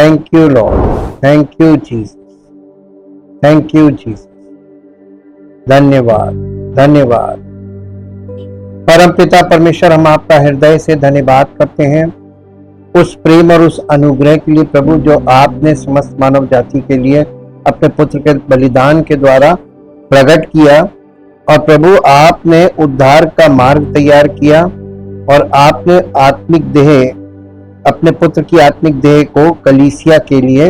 Thank you Lord, thank you Jesus, thank you Jesus. धन्यवाद, धन्यवाद। परमपिता परमेश्वर, हम आपका हृदय से धन्यवाद करते हैं उस प्रेम और उस अनुग्रह के लिए प्रभु, जो आपने समस्त मानव जाति के लिए अपने पुत्र के बलिदान के द्वारा प्रकट किया। और प्रभु, आपने उद्धार का मार्ग तैयार किया और आपने आत्मिक देह, अपने पुत्र की आत्मिक देह को कलीसिया के लिए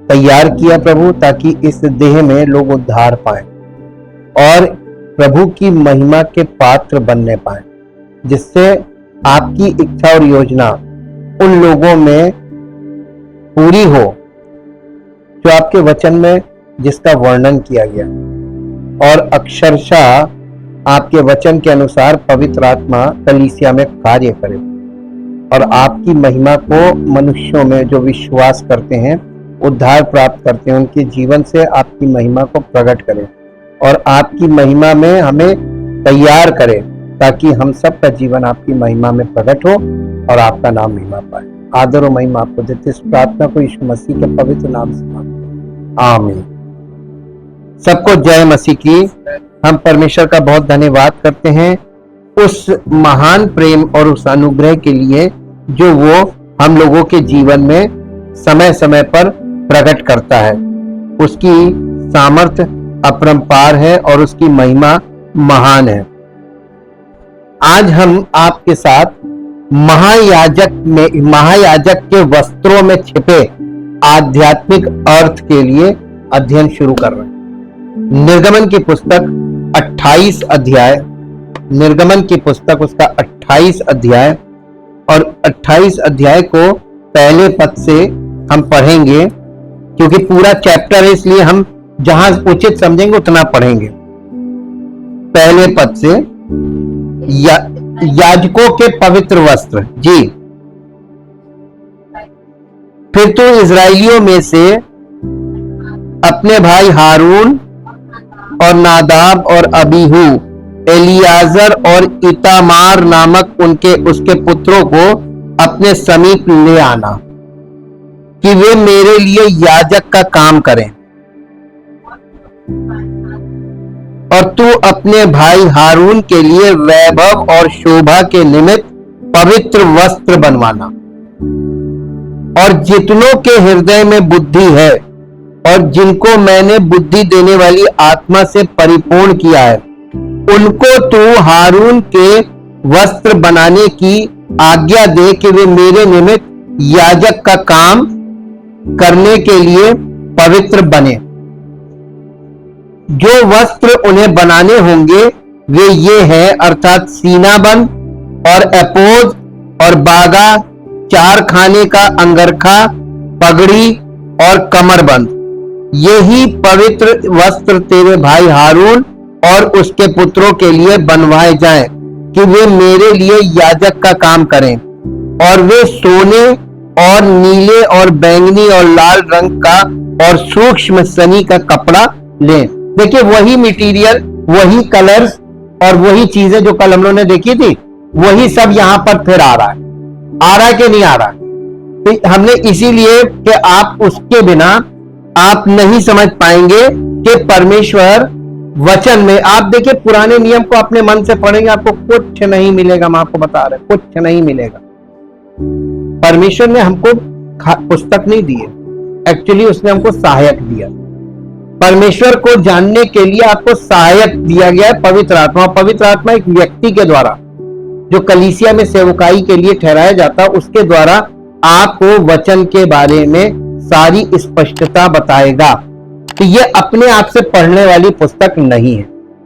तैयार किया प्रभु, ताकि इस देह में लोग उद्धार पाएं और प्रभु की महिमा के पात्र बनने पाएं, जिससे आपकी इच्छा और योजना उन लोगों में पूरी हो जो आपके वचन में जिसका वर्णन किया गया, और अक्षरशः आपके वचन के अनुसार पवित्र आत्मा कलीसिया में कार्य करे और आपकी महिमा को मनुष्यों में जो विश्वास करते हैं, उद्धार प्राप्त करते हैं, उनके जीवन से आपकी महिमा को प्रकट करे और आपकी महिमा में हमें तैयार करे, ताकि हम सब का जीवन आपकी महिमा में प्रकट हो और आपका नाम महिमा पाए। आदर और महिमा आपको देते इस प्रार्थना को यीशु मसीह के पवित्र नाम से मांगते, आमीन। सबको जय मसीह की। हम परमेश्वर का बहुत धन्यवाद करते हैं उस महान प्रेम और उस अनुग्रह के लिए जो वो हम लोगों के जीवन में समय समय पर प्रकट करता है। उसकी सामर्थ्य अपरंपार है और उसकी महिमा महान है। आज हम आपके साथ महायाजक के वस्त्रों में छिपे आध्यात्मिक अर्थ के लिए अध्ययन शुरू कर रहे हैं। निर्गमन की पुस्तक 28 अध्याय, निर्गमन की पुस्तक उसका 28 अध्याय, और 28 अध्याय को पहले पद से हम पढ़ेंगे, क्योंकि पूरा चैप्टर है, इसलिए हम जहां उचित समझेंगे उतना पढ़ेंगे। पहले पद से याजकों के पवित्र वस्त्र। जी, फिर तो इजराइलियों में से अपने भाई हारून और नादाब और अबीहू, एलियाजर और इतामार नामक उसके पुत्रों को अपने समीप ले आना, कि वे मेरे लिए याजक का काम करें। और तू अपने भाई हारून के लिए वैभव और शोभा के निमित्त पवित्र वस्त्र बनवाना। और जितनों के हृदय में बुद्धि है और जिनको मैंने बुद्धि देने वाली आत्मा से परिपूर्ण किया है, उनको तू हारून के वस्त्र बनाने की आज्ञा दे, कि वे मेरे निमित्त याजक का काम करने के लिए पवित्र बने। जो वस्त्र उन्हें बनाने होंगे वे ये हैं, अर्थात सीनाबंद और एपोद और बागा, 4 खाने का अंगरखा, पगड़ी और कमरबंद। यही पवित्र वस्त्र तेरे भाई हारून और उसके पुत्रों के लिए बनवाए जाएं, कि वे मेरे लिए याजक का काम करें। और वे सोने और नीले और बैंगनी और लाल रंग का और सूक्ष्म सनी का कपड़ा लें। देखिए, वही मटेरियल, वही कलर्स और वही चीजें जो कल हम लोगों ने देखी थी, वही सब यहां पर फिर आ रहा है कि नहीं आ रहा है? तो हमने इसीलिए कि आप उसके बिना आप नहीं समझ पाएंगे कि परमेश्वर वचन में, आप देखिए पुराने नियम को अपने मन से पढ़ेंगे, आपको कुछ नहीं मिलेगा। हम आपको बता रहे, कुछ नहीं मिलेगा। परमेश्वर ने हमको पुस्तक नहीं दी है, एक्चुअली उसने हमको सहायक दिया। परमेश्वर को जानने के लिए आपको सहायक दिया गया है, पवित्र आत्मा। पवित्र आत्मा एक व्यक्ति के द्वारा, जो कलीसिया में सेवकाई के लिए ठहराया जाता, उसके द्वारा आपको वचन के बारे में सारी स्पष्टता बताएगा। तो ये अपने आप से पढ़ने वाली पुस्तक नहीं है,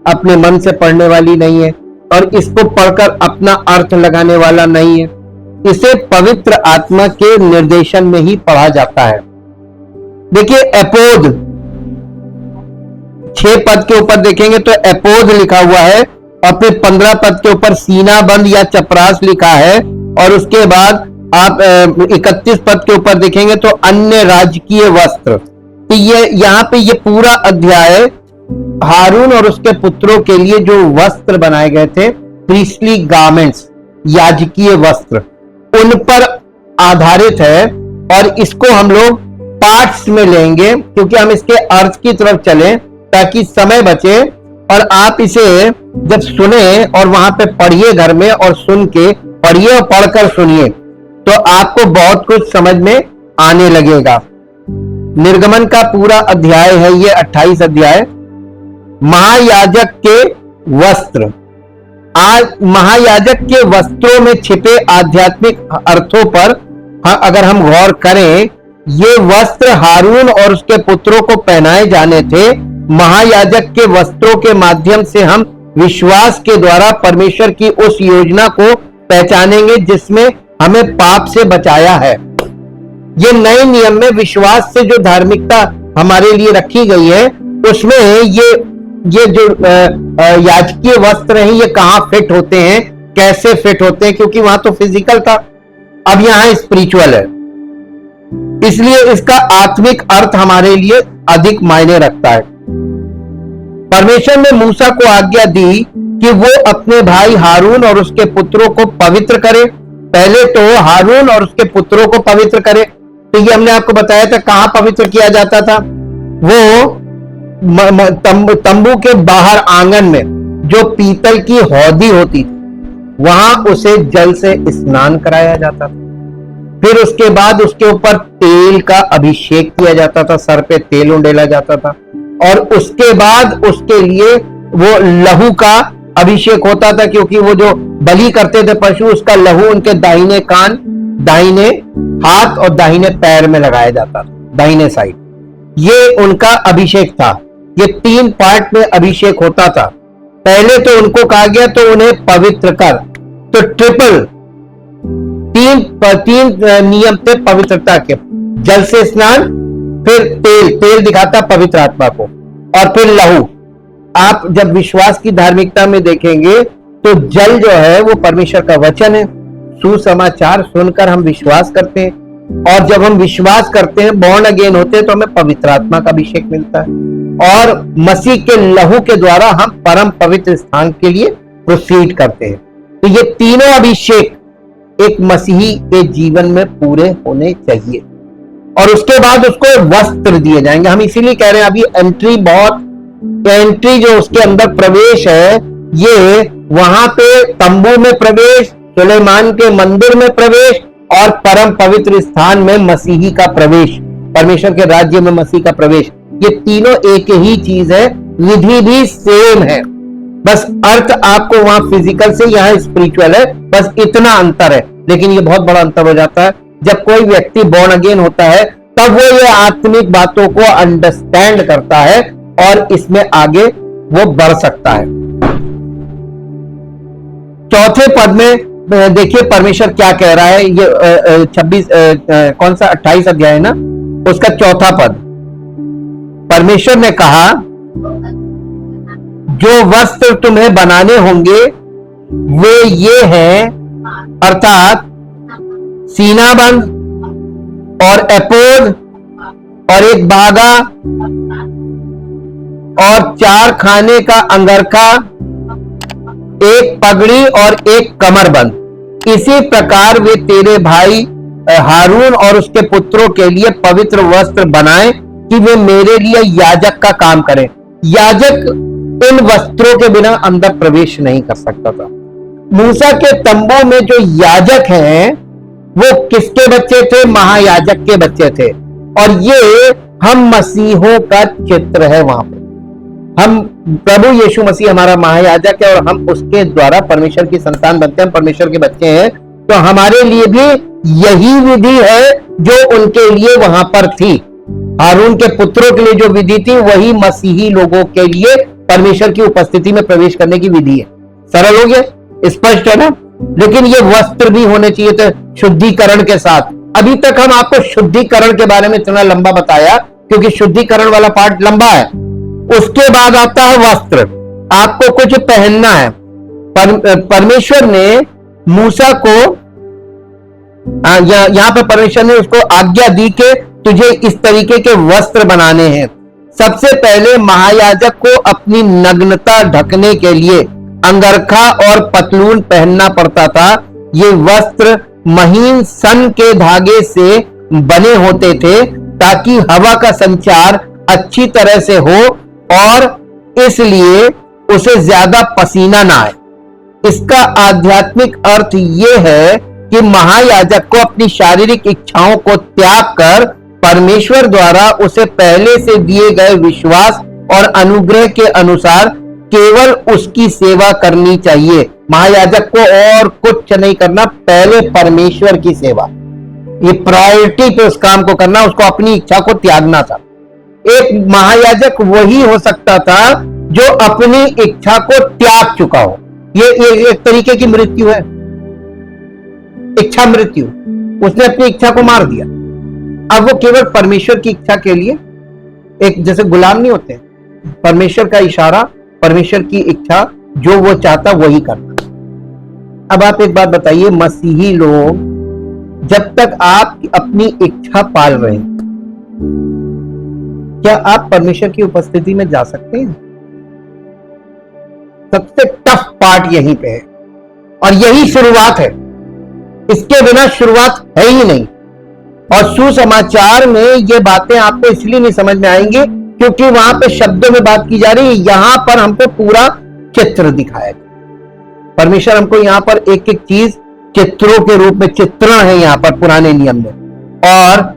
अपने मन से पढ़ने वाली नहीं है, और इसको पढ़कर अपना अर्थ लगाने वाला नहीं है। इसे पवित्र आत्मा के निर्देशन में ही पढ़ा जाता है। देखिए, एपोद 6 पद के ऊपर देखेंगे तो एपोद लिखा हुआ है, और फिर 15 पद के ऊपर सीनाबंद या चपरास लिखा है, और उसके बाद आप 31 पद के ऊपर देखेंगे तो अन्य राजकीय वस्त्र। तो ये यहाँ पे ये पूरा अध्याय हारून और उसके पुत्रों के लिए जो वस्त्र बनाए गए थे, प्रीस्टली गारमेंट्स, याजकीय वस्त्र, उन पर आधारित है और इसको हम लोग पार्ट्स में लेंगे, क्योंकि हम इसके अर्थ की तरफ चलें ताकि समय बचे। और आप इसे जब सुने और वहां पे पढ़िए घर में, और सुन के पढ़िए और पढ़कर सुनिए, तो आपको बहुत कुछ समझ में आने लगेगा। निर्गमन का पूरा अध्याय है ये 28 अध्याय। महायाजक के वस्त्र। आज महायाजक के वस्त्रों में छिपे आध्यात्मिक अर्थों पर अगर हम गौर करें, ये वस्त्र हारून और उसके पुत्रों को पहनाए जाने थे। महायाजक के वस्त्रों के माध्यम से हम विश्वास के द्वारा परमेश्वर की उस योजना को पहचानेंगे जिसमें हमें पाप से बचाया है। ये नए नियम में विश्वास से जो धार्मिकता हमारे लिए रखी गई है, उसमें ये जो याजकीय वस्त्र हैं, ये कहां फिट होते हैं, कैसे फिट होते हैं, क्योंकि वहां तो फिजिकल था, अब यहां स्पिरिचुअल है। इसलिए इसका आत्मिक अर्थ हमारे लिए अधिक मायने रखता है। परमेश्वर ने मूसा को आज्ञा दी कि वो अपने भाई हारून और उसके पुत्रों को पवित्र करे। पहले तो हारून और उसके पुत्रों को पवित्र करे। तो ये हमने आपको बताया था कहां पवित्र किया जाता था। वो तंबू के बाहर आंगन में जो पीतल की हौदी होती थी, वहां उसे जल से स्नान कराया जाता था। फिर उसके बाद उसके ऊपर तेल का अभिषेक किया जाता था, सर पे तेल उंडेला जाता था। और उसके बाद उसके लिए वो लहू का अभिषेक होता था, क्योंकि वो जो बलि करते थे पशु, उसका लहू उनके दाहिने कान, दाहिने हाथ और दाहिने पैर में लगाया जाता था, दाहिने साइड। ये उनका अभिषेक था। ये 3 पार्ट में अभिषेक होता था। पहले तो उनको कहा गया तो उन्हें पवित्र कर, तो ट्रिपल तीन नियम थे पवित्रता के। जल से स्नान, फिर तेल दिखाता पवित्र आत्मा को, और फिर लहू। आप जब विश्वास की धार्मिकता में देखेंगे तो जल जो है वो परमेश्वर का वचन है। सुसमाचार सुनकर हम विश्वास करते हैं, और जब हम विश्वास करते हैं, बॉर्न अगेन होते हैं, तो हमें पवित्र आत्मा का अभिषेक मिलता है। और मसीह के लहू के द्वारा हम परम पवित्र स्थान के लिए प्रोसीड करते हैं। तो ये तीनों अभिषेक एक मसीही के जीवन में पूरे होने चाहिए। और उसके बाद उसको वस्त्र दिए जाएंगे। हम इसीलिए कह रहे हैं अभी एंट्री जो उसके अंदर प्रवेश है, ये वहां पे तंबू में प्रवेश, सुलेमान के मंदिर में प्रवेश, और परम पवित्र स्थान में मसीही का प्रवेश, परमेश्वर के राज्य में मसीह का प्रवेश। ये तीनों एक ही चीज है, विधि भी सेम है, बस अर्थ आपको वहां फिजिकल से, यहां स्पिरिचुअल है, बस इतना अंतर है। लेकिन ये बहुत बड़ा अंतर हो जाता है जब कोई व्यक्ति बॉर्न अगेन होता है, तब वो ये आत्मिक बातों को अंडरस्टैंड करता है और इसमें आगे वो बढ़ सकता है। चौथे पद में देखिए परमेश्वर क्या कह रहा है। ये 28 अध्याय है ना, उसका चौथा पद। परमेश्वर ने कहा, जो वस्त्र तुम्हें बनाने होंगे वे ये हैं, अर्थात सीनाबंद और एपोद और एक बागा और 4 खाने का अंगरखा, एक पगड़ी और एक कमरबंद। इसी प्रकार वे तेरे भाई हारून और उसके पुत्रों के लिए पवित्र वस्त्र बनाएं कि वे मेरे लिए याजक का काम करें। याजक इन वस्त्रों के बिना अंदर प्रवेश नहीं कर सकता था। मूसा के तंबू में जो याजक हैं वो किसके बच्चे थे? महायाजक के बच्चे थे। और ये हम मसीहों का चित्र है। वहां पे हम, प्रभु यीशु मसीह हमारा महायाजक है और हम उसके द्वारा परमेश्वर की संतान बनते हैं, परमेश्वर के बच्चे हैं। तो हमारे लिए भी यही विधि है जो उनके लिए वहां पर थी। हारून के पुत्रों के लिए जो विधि थी, वही मसीही लोगों के लिए परमेश्वर की उपस्थिति में प्रवेश करने की विधि है। सरल हो गया, स्पष्ट है ना। लेकिन ये वस्त्र भी होने चाहिए थे शुद्धिकरण के साथ। अभी तक हम आपको शुद्धिकरण के बारे में इतना लंबा बताया क्योंकि शुद्धिकरण वाला पार्ट लंबा है। उसके बाद आता है वस्त्र। आपको कुछ पहनना है। परमेश्वर ने मूसा को यहां पर परमेश्वर ने उसको आज्ञा दी कि तुझे इस तरीके के वस्त्र बनाने हैं। सबसे पहले महायाजक को अपनी नग्नता ढकने के लिए अंगरखा और पतलून पहनना पड़ता था। ये वस्त्र महीन सन के धागे से बने होते थे ताकि हवा का संचार अच्छी तरह से हो और इसलिए उसे ज्यादा पसीना ना आए। इसका आध्यात्मिक अर्थ यह है कि महायाजक को अपनी शारीरिक इच्छाओं को त्याग कर परमेश्वर द्वारा उसे पहले से दिए गए विश्वास और अनुग्रह के अनुसार केवल उसकी सेवा करनी चाहिए। महायाजक को और कुछ नहीं करना, पहले परमेश्वर की सेवा, ये प्रायोरिटी पे उस काम को करना, उसको अपनी इच्छा को त्यागना था। एक महायाजक वही हो सकता था जो अपनी इच्छा को त्याग चुका हो। ये एक तरीके की मृत्यु है, इच्छा मृत्यु। उसने अपनी इच्छा को मार दिया। अब वो केवल परमेश्वर की इच्छा के लिए, एक जैसे गुलाम नहीं होते, परमेश्वर का इशारा, परमेश्वर की इच्छा, जो वो चाहता वही करना। अब आप एक बात बताइए, मसीही लोग जब तक आप अपनी इच्छा पाल रहे हैं, क्या आप परमेश्वर की उपस्थिति में जा सकते हैं? सबसे टफ पार्ट यहीं पे है और यही शुरुआत है। इसके बिना शुरुआत है ही नहीं। और सुसमाचार में ये बातें आपको इसलिए नहीं समझ में आएंगी क्योंकि वहां पे शब्दों में बात की जा रही है, यहां पर हमको पूरा चित्र दिखाया गया। परमेश्वर हमको यहां पर एक एक चीज चित्रों के रूप में, चित्रण है यहां पर पुराने नियम में। और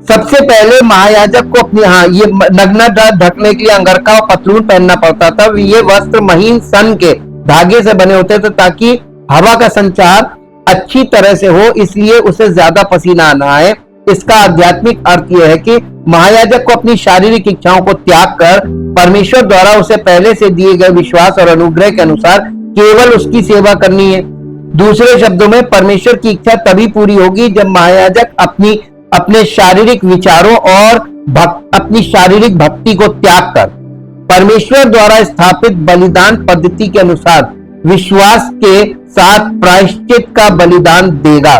सबसे पहले महायाजक को अपनी ये नग्नता ढकने के लिए अंगरखा और पतलून पहनना पड़ता था। ये वस्त्र महीन सन के धागे से बने होते थे ताकि हवा का संचार अच्छी तरह से हो, इसलिए उसे ज्यादा पसीना ना आए। इसका आध्यात्मिक अर्थ यह है कि महायाजक को अपनी शारीरिक इच्छाओं को त्याग कर परमेश्वर द्वारा उसे पहले से दिए गए विश्वास और अनुग्रह के अनुसार केवल उसकी सेवा करनी है। दूसरे शब्दों में, परमेश्वर की इच्छा तभी पूरी होगी जब महायाजक अपने शारीरिक विचारों और अपनी शारीरिक भक्ति को त्याग कर परमेश्वर द्वारा स्थापित बलिदान पद्धति के अनुसार विश्वास के साथ प्रायश्चित का बलिदान देगा।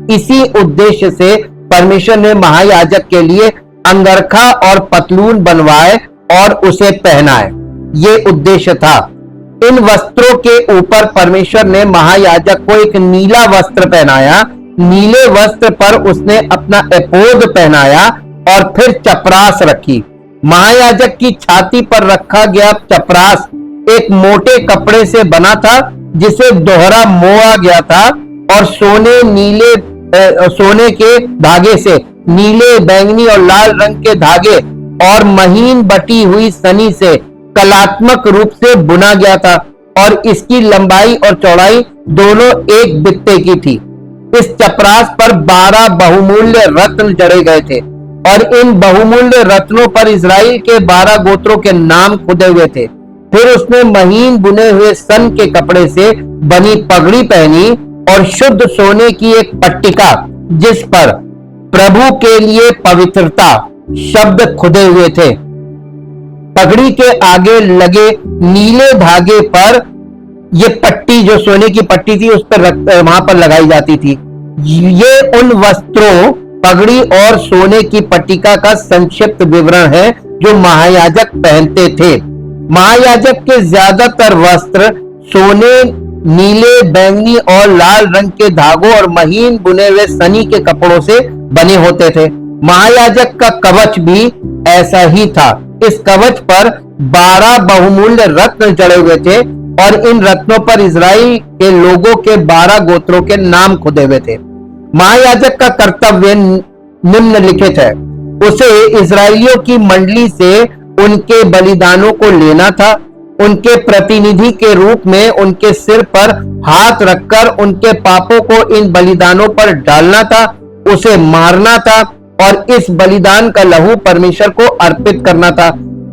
इसी उद्देश्य से परमेश्वर ने महायाजक के लिए अंगरखा और पतलून बनवाए और उसे पहनाए। ये उद्देश्य था। इन वस्त्रों के ऊपर परमेश्वर ने महायाजक को एक नीला वस्त्र पहनाया। नीले वस्त्र पर उसने अपना एपोद पहनाया और फिर चपरास रखी। महायाजक की छाती पर रखा गया चपरास एक मोटे कपड़े से बना था जिसे दोहरा मोआ गया था और सोने के धागे से, नीले, बैंगनी और लाल रंग के धागे और महीन बटी हुई सनी से कलात्मक रूप से बुना गया था और इसकी लंबाई और चौड़ाई दोनों एक बित्ते की थी। इस चपरास पर 12 बहुमूल्य रत्न जड़े गए थे और इन बहुमूल्य रत्नों पर इजराइल के 12 गोत्रों के नाम खुदे हुए थे। फिर उसने महीन बुने हुए सन के कपड़े से बनी पगड़ी पहनी और शुद्ध सोने की एक पट्टिका जिस पर प्रभु के लिए पवित्रता शब्द खुदे हुए थे। पगड़ी के आगे लगे नीले धागे पर ये पट्टी, जो सोने की पट्टी थी, उस पर वहां पर लगाई जाती थी। ये उन वस्त्रों, पगड़ी और सोने की पट्टिका का संक्षिप्त विवरण है जो महायाजक पहनते थे। महायाजक के ज्यादातर वस्त्र सोने, नीले, बैंगनी और लाल रंग के धागों और महीन बुने हुए सनी के कपड़ों से बने होते थे। महायाजक का कवच भी ऐसा ही था। इस कवच पर 12 बहुमूल्य रत्न जड़े हुए थे और इन रत्नों पर इजराइल के लोगों के 12 गोत्रों के नाम खुदे हुए थे। महायाजक का कर्तव्य निम्नलिखित है। उसे इजराइलियों की मंडली से उनके बलिदानों को लेना था, उनके प्रतिनिधि के रूप में उनके सिर पर हाथ रखकर उनके पापों को इन बलिदानों पर डालना था, उसे मारना था और इस बलिदान का लहू परमेश्वर को अर्पित करना था।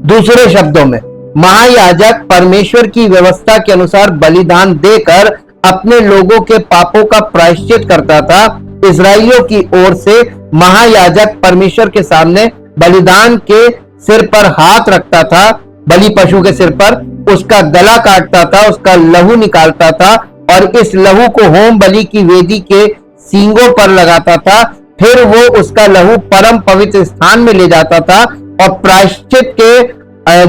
दूसरे शब्दों में, महायाजक परमेश्वर की व्यवस्था के अनुसार बलिदान देकर अपने लोगों के पापों का प्रायश्चित करता था। इजराइलियों की ओर से महायाजक परमेश्वर के सामने बलिदान के सिर पर हाथ रखता था, बलि पशु के सिर पर, उसका गला काटता था, उसका लहू निकालता था और इस लहू को होम बलि की वेदी के सींगों पर लगाता था। फिर वो उसका लहू परम पवित्र स्थान में ले जाता था और प्रायश्चित के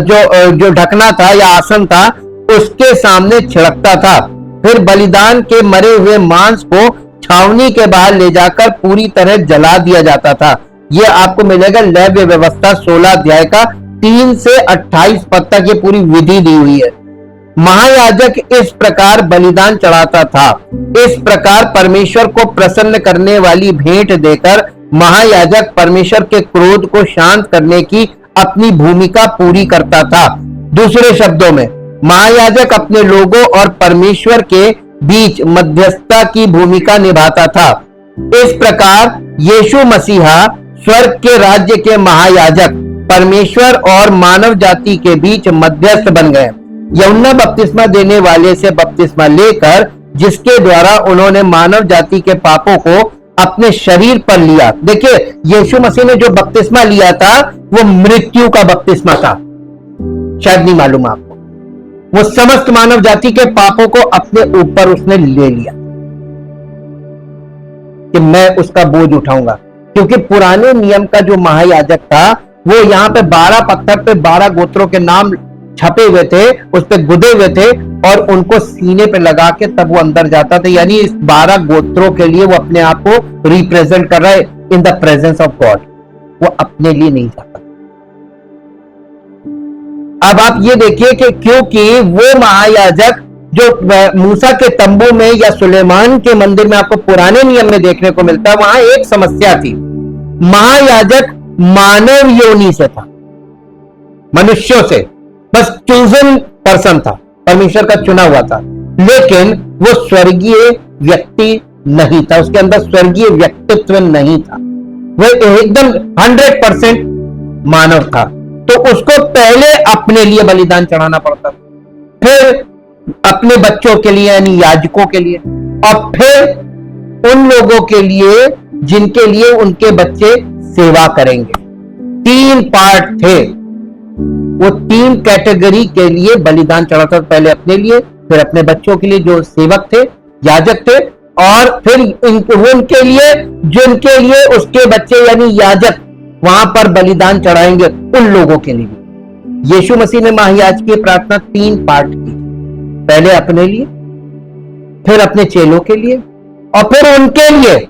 जो ढकना था या आसन था उसके सामने छिड़कता था। फिर बलिदान के मरे हुए मांस को छावनी के बाहर ले जाकर पूरी तरह जला दिया जाता था। यह आपको मिलेगा लेव्य व्यवस्था 16 अध्याय का 3 से 28 पद तक ये पूरी विधि दी हुई है। महायाजक इस प्रकार बलिदान चढ़ाता था। इस प्रकार परमेश्वर को प्रसन्न करने वाली भेंट देकर महायाजक परमेश्वर के क्रोध को शांत करने की अपनी भूमिका पूरी करता था। दूसरे शब्दों में महायाजक अपने लोगों और परमेश्वर के बीच मध्यस्थता की भूमिका निभाता था। इस प्रकार यीशु मसीहा स्वर्ग के राज्य के महायाजक परमेश्वर और मानव जाति के बीच मध्यस्थ बन गए। यूहन्ना बपतिस्मा देने वाले से बपतिस्मा लेकर जिसके द्वारा उन्होंने मानव जाति के पापों को अपने शरीर पर लिया। देखिए, यीशु मसीह ने जो बपतिस्मा लिया था वो मृत्यु का बपतिस्मा था। शायद नहीं मालूम आपको, वो समस्त मानव जाति के पापों को अपने ऊपर उसने ले लिया कि मैं उसका बोझ उठाऊंगा। क्योंकि पुराने नियम का जो महायाजक था वो यहाँ पे 12 पत्थर पे 12 गोत्रों के नाम छपे हुए थे, उस पे गुदे हुए थे और उनको सीने पे लगा के तब वो अंदर जाता था। यानी इस 12 गोत्रों के लिए वो अपने आप को रिप्रेजेंट कर रहा है in the presence of God. वो अपने लिए नहीं जाता। अब आप ये देखिए कि क्योंकि वो महायाजक जो मूसा के तंबू में या सुलेमान के मंदिर में आपको पुराने नियम में देखने को मिलता है, वहां एक समस्या थी। महायाजक मानव योनि से था, मनुष्यों से, बस चूजन पर्सन था, परमेश्वर का चुना हुआ था, लेकिन वो स्वर्गीय व्यक्ति नहीं था, उसके अंदर स्वर्गीय व्यक्तित्व नहीं था। वो एकदम 100% मानव था। तो उसको पहले अपने लिए बलिदान चढ़ाना पड़ता था, फिर अपने बच्चों के लिए यानी याजकों के लिए, और फिर उन लोगों के लिए जिनके लिए उनके बच्चे सेवा करेंगे। 3 पार्ट थे। वो 3 कैटेगरी के लिए बलिदान चढ़ाता था, पहले अपने लिए, फिर अपने बच्चों के लिए जो सेवक थे, याजक थे, और फिर उनके लिए जिनके लिए उसके बच्चे यानी याजक वहां पर बलिदान चढ़ाएंगे, उन लोगों के लिए भी। यीशु मसीह ने महायाजकीय प्रार्थना 3 पार्ट की, पहले अपने लिए, फिर अपने चेलों के लिए, और फिर उनके लिए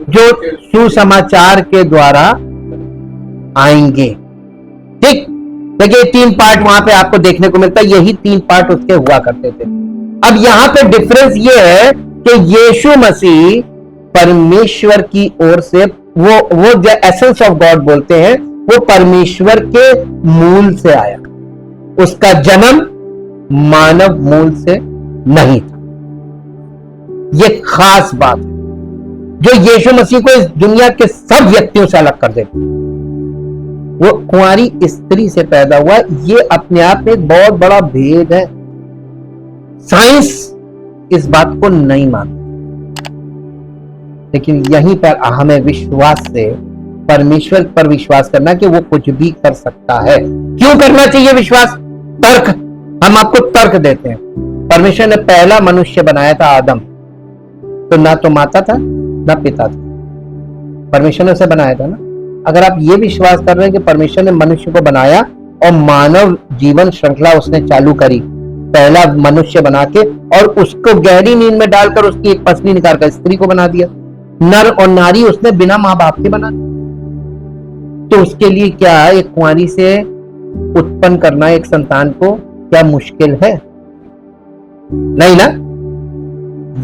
जो सुसमाचार के द्वारा आएंगे। ठीक, देखिए 3 पार्ट वहां पे आपको देखने को मिलता है, यही 3 पार्ट उसके हुआ करते थे। अब यहां पे डिफरेंस ये है कि यीशु मसीह परमेश्वर की ओर से वो जो एसेंस ऑफ गॉड बोलते हैं, वो परमेश्वर के मूल से आया। उसका जन्म मानव मूल से नहीं था। ये खास बात है जो यीशु मसीह को इस दुनिया के सब व्यक्तियों से अलग कर देती। वो कुंवारी स्त्री से पैदा हुआ, ये अपने आप में एक बहुत बड़ा भेद है। साइंस इस बात को नहीं मानती, लेकिन यहीं पर हमें विश्वास से परमेश्वर पर विश्वास करना कि वो कुछ भी कर सकता है। क्यों करना चाहिए विश्वास? तर्क, हम आपको तर्क देते हैं। परमेश्वर ने पहला मनुष्य बनाया था आदम, तो ना तो माता था ना पिता था, परमेश्वर ने उसे बनाया था ना। अगर आप ये विश्वास कर रहे हैं कि परमेश्वर ने मनुष्य को बनाया और मानव जीवन श्रृंखला उसने चालू करी, पहला मनुष्य बना के, और उसको गहरी नींद में डालकर उसकी एक पसली निकालकर स्त्री को बना दिया, नर और नारी उसने बिना मां बाप के बना, तो उसके लिए क्या एक कुंवारी से उत्पन्न करना एक संतान को क्या मुश्किल है? नहीं ना।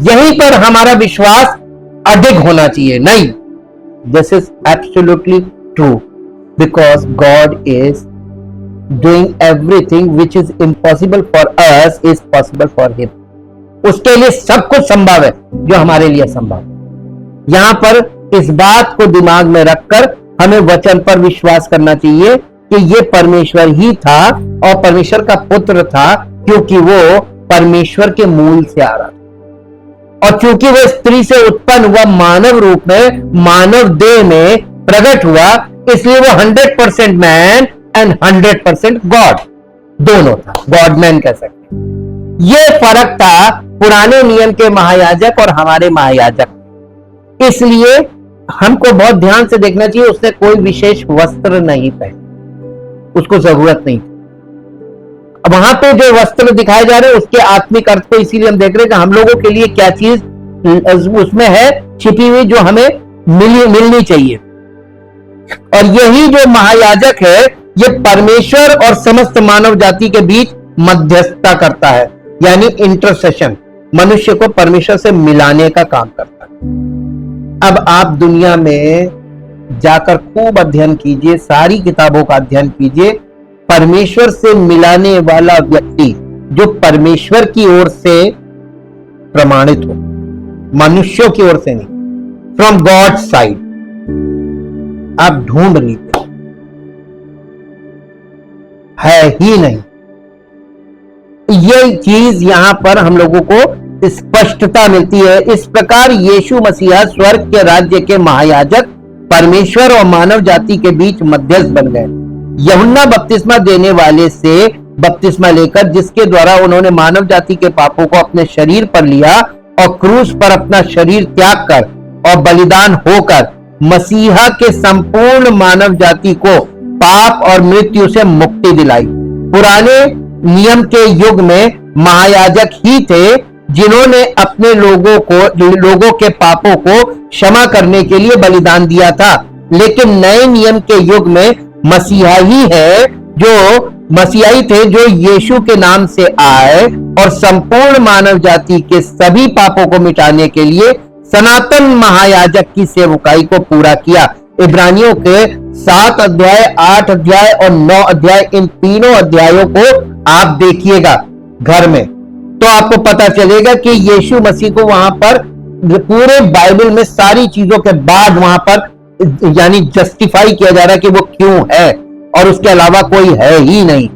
यहीं पर हमारा विश्वास अधिक होना चाहिए। नहीं, this is absolutely true, because God is doing everything which is impossible for us is possible for him. उसके लिए सब कुछ संभव है जो हमारे लिए संभव है। यहां पर इस बात को दिमाग में रखकर हमें वचन पर विश्वास करना चाहिए कि ये परमेश्वर ही था और परमेश्वर का पुत्र था, क्योंकि वो परमेश्वर के मूल से आ रहा था, और क्योंकि वो स्त्री से उत्पन्न हुआ, मानव रूप में, मानव देह में प्रकट हुआ, इसलिए वो 100% मैन एंड 100% गॉड दोनों था। गॉड मैन कह सकते। ये फर्क था पुराने नियम के महायाजक और हमारे महायाजक। इसलिए हमको बहुत ध्यान से देखना चाहिए, उसने कोई विशेष वस्त्र नहीं पहने, उसको जरूरत नहीं थी। वहां पे जो वस्त्र दिखाए जा रहे हैं उसके आत्मिक अर्थ को इसीलिए हम देख रहे हैं कि हम लोगों के लिए क्या चीज उसमें है छिपी हुई, जो हमें मिलनी चाहिए। और यही जो महायाजक है, ये परमेश्वर और समस्त मानव जाति के बीच मध्यस्थता करता है, यानी इंटरसेशन, मनुष्य को परमेश्वर से मिलाने का काम करता है। अब आप दुनिया में जाकर खूब अध्ययन कीजिए, सारी किताबों का अध्ययन कीजिए। परमेश्वर से मिलाने वाला व्यक्ति जो परमेश्वर की ओर से प्रमाणित हो, मनुष्यों की ओर से नहीं, फ्रॉम गॉड साइड, आप ढूंढ लीजिए, है ही नहीं। ये चीज यहां पर हम लोगों को स्पष्टता मिलती है। इस प्रकार यीशु मसीहा स्वर्ग के राज्य के महायाजक, परमेश्वर और मानव जाति के बीच मध्यस्थ बन गए। यूहन्ना बपतिस्मा देने वाले से बपतिस्मा लेकर, जिसके द्वारा उन्होंने मानव जाति के पापों को अपने शरीर पर लिया और क्रूस पर अपना शरीर त्याग कर और बलिदान होकर मसीहा के संपूर्ण मानव जाति को पाप और मृत्यु से मुक्ति दिलाई। पुराने नियम के युग में महायाजक ही थे जिन्होंने अपने लोगों के पापों को क्षमा करने के लिए बलिदान दिया था, लेकिन नए नियम के युग में मसीहाई थे जो यीशु के नाम से आए और संपूर्ण मानव जाति के सभी पापों को मिटाने के लिए सनातन महायाजक की सेवकाई को पूरा किया। इब्रानियों के 7 अध्याय, 8 अध्याय और 9 अध्याय, इन तीनों अध्यायों को आप देखिएगा घर में, तो आपको पता चलेगा कि यीशु मसीह को वहां पर पूरे बाइबल में सारी चीजों के बाद वहां पर यानी जस्टिफाई किया जा रहा है कि वो क्यों है और उसके अलावा कोई है ही नहीं।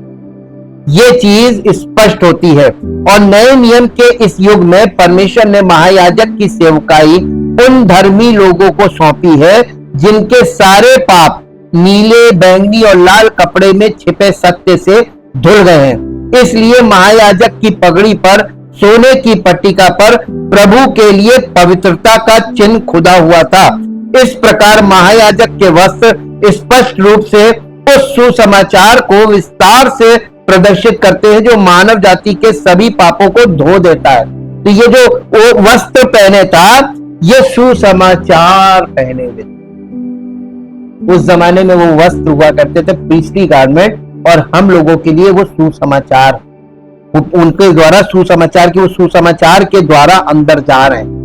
ये चीज स्पष्ट होती है। और नए नियम के इस युग में परमेश्वर ने महायाजक की सेवकाई उन धर्मी लोगों को सौंपी है जिनके सारे पाप नीले, बैंगनी और लाल कपड़े में छिपे सत्य से धुल गए हैं। इसलिए महायाजक की पगड़ी पर सोने की पट्टिका पर प्रभु के लिए पवित्रता का चिन्ह खुदा हुआ था। इस प्रकार महायाजक के वस्त्र स्पष्ट रूप से उस सुसमाचार को विस्तार से प्रदर्शित करते हैं जो मानव जाति के सभी पापों को धो देता है। तो ये जो वो वस्त्र पहने था, ये सुसमाचार पहने हुए। उस जमाने में वो वस्त्र हुआ करते थे, प्रीस्टली गारमेंट, और हम लोगों के लिए वो सुसमाचार, उनके द्वारा सुसमाचार की, वो सुसमाचार के द्वारा अंदर जा रहे हैं।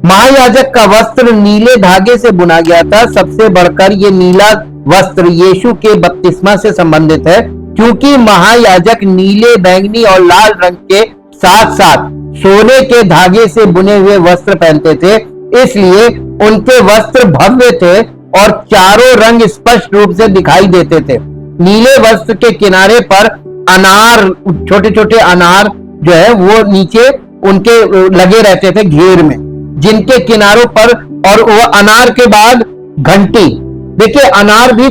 महायाजक का वस्त्र नीले धागे से बुना गया था। सबसे बढ़कर ये नीला वस्त्र यीशु के बपतिस्मा से संबंधित है, क्योंकि महायाजक नीले, बैंगनी और लाल रंग के साथ साथ सोने के धागे से बुने हुए वस्त्र पहनते थे। इसलिए उनके वस्त्र भव्य थे और चारों रंग स्पष्ट रूप से दिखाई देते थे। नीले वस्त्र के किनारे पर अनार, छोटे छोटे अनार जो है वो नीचे उनके लगे रहते थे घेर में, जिनके किनारों पर, और वो अनार के बाद घंटी। देखिए अनार भी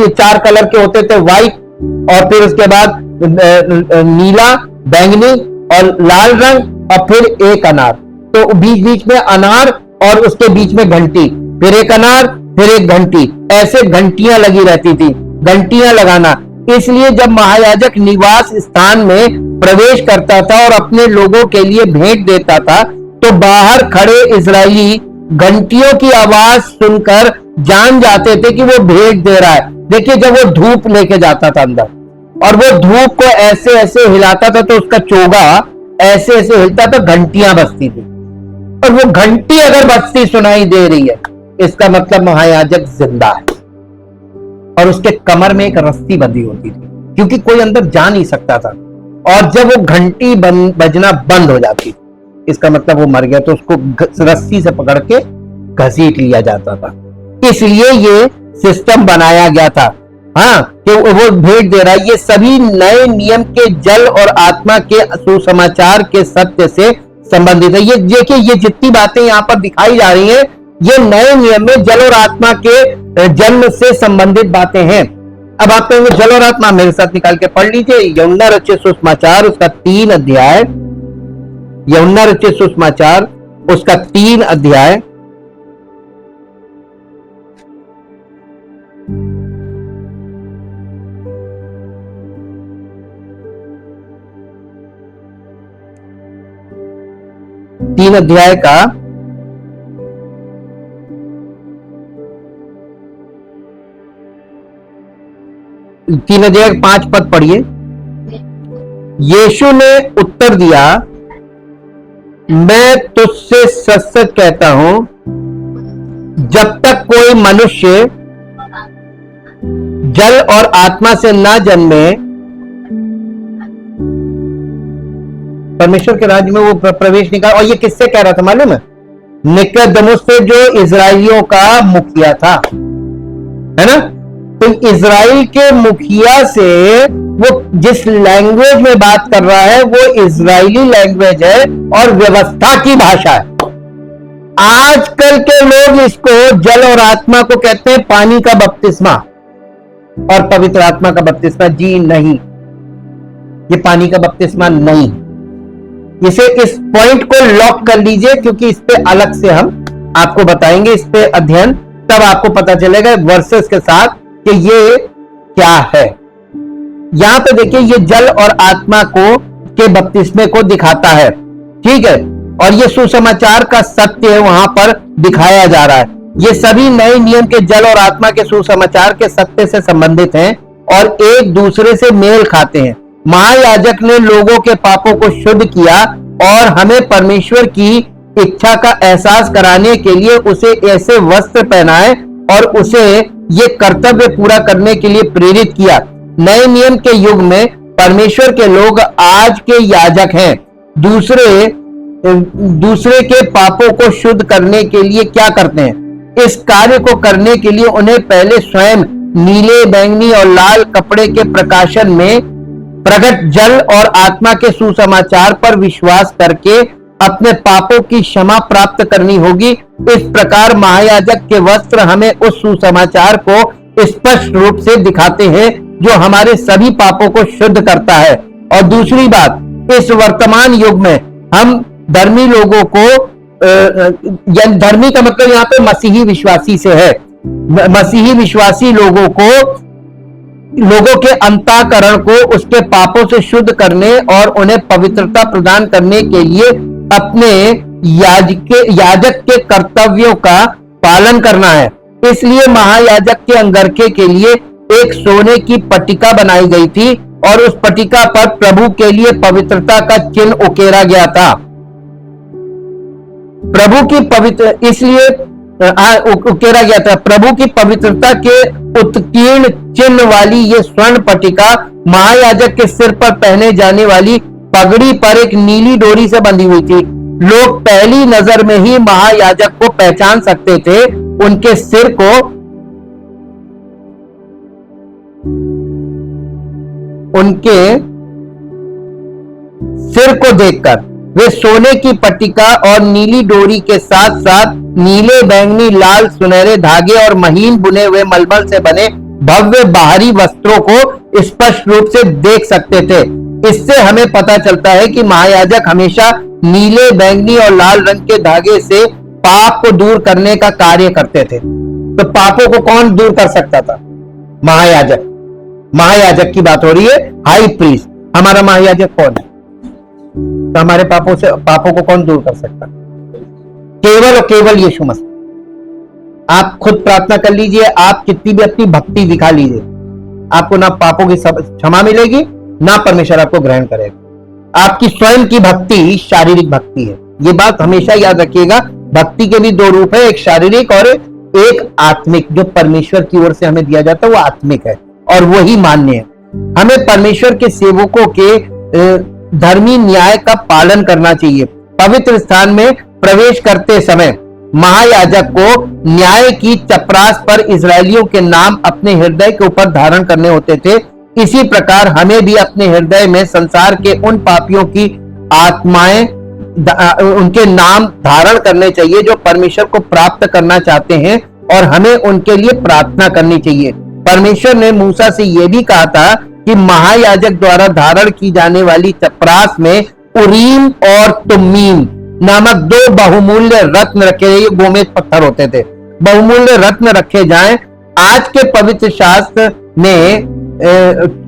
4 कलर के होते थे, व्हाइट, और फिर उसके बाद नीला, बैंगनी और लाल रंग, और फिर एक अनार। तो बीच बीच में अनार और उसके बीच में घंटी, फिर एक अनार, फिर एक घंटी, ऐसे घंटियां लगी रहती थी। घंटियां लगाना इसलिए जब महायाजक निवास स्थान में प्रवेश करता था और अपने लोगों के लिए भेंट देता था, तो बाहर खड़े इजरायली घंटियों की आवाज सुनकर जान जाते थे कि वो भेंट दे रहा है। देखिए जब वो धूप लेके जाता था अंदर, और वो धूप को ऐसे ऐसे हिलाता था, तो उसका चोगा ऐसे ऐसे हिलता था, घंटियां बजती थी। और वो घंटी अगर बजती सुनाई दे रही है, इसका मतलब महायाजक जिंदा है। और उसके कमर में एक रस्सी बंधी होती थी, क्योंकि कोई अंदर जा नहीं सकता था। और जब वो घंटी बजना बंद हो जाती, इसका मतलब वो मर गया, तो उसको रस्सी से पकड़ के घसीट लिया जाता था। इसलिए ये सिस्टम बनाया गया था, हाँ, कि वो भेंट दे रहा है। ये सभी नए नियम के जल और आत्मा के सुसमाचार के सत्य से संबंधित है। ये देखिए, ये जितनी बातें यहाँ पर दिखाई जा रही हैं, ये नए नियम में जल और आत्मा के जन्म से संबंधित बातें हैं। अब आप कहेंगे जल और आत्मा, मेरे साथ निकाल के पढ़ लीजिए यूहन्ना रचित सुसमाचार उसका 3 अध्याय, यूहन्ना रचित सुसमाचार उसका 3 अध्याय, 3 अध्याय का 5 पद पढ़िए। यीशु ने उत्तर दिया, मैं तुझसे सच सच कहता हूं, जब तक कोई मनुष्य जल और आत्मा से ना जन्मे, परमेश्वर के राज्य में वो प्रवेश नहीं कर। और ये किससे कह रहा था मालूम है? निकोदेमुस से, जो इजराइलियों का मुखिया था, है ना। तो इजराइल के मुखिया से वो जिस लैंग्वेज में बात कर रहा है वो इजरायली लैंग्वेज है और व्यवस्था की भाषा है। आजकल के लोग इसको जल और आत्मा को कहते हैं पानी का बपतिस्मा और पवित्र आत्मा का बपतिस्मा। जी नहीं, ये पानी का बपतिस्मा नहीं। इसे, इस पॉइंट को लॉक कर लीजिए, क्योंकि इस पे अलग से हम आपको बताएंगे, इस पे अध्ययन, तब आपको पता चलेगा वर्सेस के साथ कि ये क्या है। यहां पे देखिए, ये जल और आत्मा को के बपतिस्मे को दिखाता है, ठीक है। और ये सुसमाचार का सत्य है, वहां पर दिखाया जा रहा है। ये सभी नए नियम के जल और आत्मा के सुसमाचार के सत्य से संबंधित हैं और एक दूसरे से मेल खाते हैं। महायाजक ने लोगों के पापों को शुद्ध किया और हमें परमेश्वर की इच्छा का एहसास कराने के लिए उसे ऐसे वस्त्र पहनाए और उसे ये कर्तव्य पूरा करने के लिए प्रेरित किया। नए नियम के युग में परमेश्वर के लोग आज के याजक हैं। दूसरे के पापों को शुद्ध करने के लिए क्या करते हैं? इस कार्य को करने के लिए उन्हें पहले स्वयं नीले, बैंगनी और लाल कपड़े के प्रकाशन में प्रकट जल और आत्मा के सुसमाचार पर विश्वास करके अपने पापों की क्षमा प्राप्त करनी होगी। इस प्रकार महायाजक के वस्त्र हमें उस सुसमाचार को स्पष्ट रूप से दिखाते हैं जो हमारे सभी पापों को शुद्ध करता है। और दूसरी बात, इस वर्तमान युग में हम धर्मी लोगों को, धर्मी का मतलब यहाँ पे मसीही विश्वासी से है, मसीही विश्वासी लोगों के अंतःकरण को उसके पापों से शुद्ध करने और उन्हें पवित्रता प्रदान करने के लिए अपने याजक के कर्तव्यों का पालन करना है। इसलिए महायाजक के अंगरखे के लिए एक सोने की पट्टिका बनाई गई थी और उस पट्टिका पर प्रभु के लिए पवित्रता का चिन्ह उकेरा गया था। प्रभु की पवित्र इसलिए उकेरा गया था। प्रभु की पवित्रता के उत्कीर्ण चिन्ह वाली ये स्वर्ण पट्टिका महायाजक के सिर पर पहने जाने वाली पगड़ी पर एक नीली डोरी से बंधी हुई थी। लोग पहली नजर में ही महायाजक को पहचान सकते थे। उनके सिर को देखकर वे सोने की पट्टिका और नीली डोरी के साथ साथ नीले, बैंगनी, लाल, सुनहरे धागे और महीन बुने हुए मलमल से बने भव्य बाहरी वस्त्रों को स्पष्ट रूप से देख सकते थे। इससे हमें पता चलता है कि महायाजक हमेशा नीले, बैंगनी और लाल रंग के धागे से पाप को दूर करने का कार्य करते थे। तो पापों को कौन दूर कर सकता था? महायाजक। महायाजक की बात हो रही है। हाई प्रीस्ट, हमारा महायाजक कौन है? तो हमारे पापों को कौन दूर कर सकता? केवल और केवल यीशु मसीह। आप खुद प्रार्थना कर लीजिए, आप कितनी भी अपनी भक्ति दिखा लीजिए, आपको ना पापों की क्षमा मिलेगी, ना परमेश्वर आपको ग्रहण करेगा। आपकी स्वयं की भक्ति शारीरिक भक्ति है। ये बात हमेशा याद रखिएगा। भक्ति के भी 2 रूप है, एक शारीरिक और एक आत्मिक। जो परमेश्वर की ओर से हमें दिया जाता है वो आत्मिक है और वही मान्य है। हमें परमेश्वर के सेवकों के धर्मी न्याय का पालन करना चाहिए। पवित्र स्थान में प्रवेश करते समय महायाजक को न्याय की चपरास पर इजरायलियों के नाम अपने हृदय के ऊपर धारण करने होते थे। इसी प्रकार हमें भी अपने हृदय में संसार के उन पापियों की आत्माएं, उनके नाम धारण करने चाहिए जो परमेश्वर को प्राप्त करना चाहते हैं और हमें उनके लिए प्रार्थना करनी चाहिए। परमेश्वर ने मूसा से यह भी कहा था कि महायाजक द्वारा धारण की जाने वाली चपरास में उरीम और तुम्मीम नामक 2 बहुमूल्य रत्न रखे, ये गोमेद पत्थर होते थे, बहुमूल्य रत्न रखे जाएं। आज के पवित्र शास्त्र में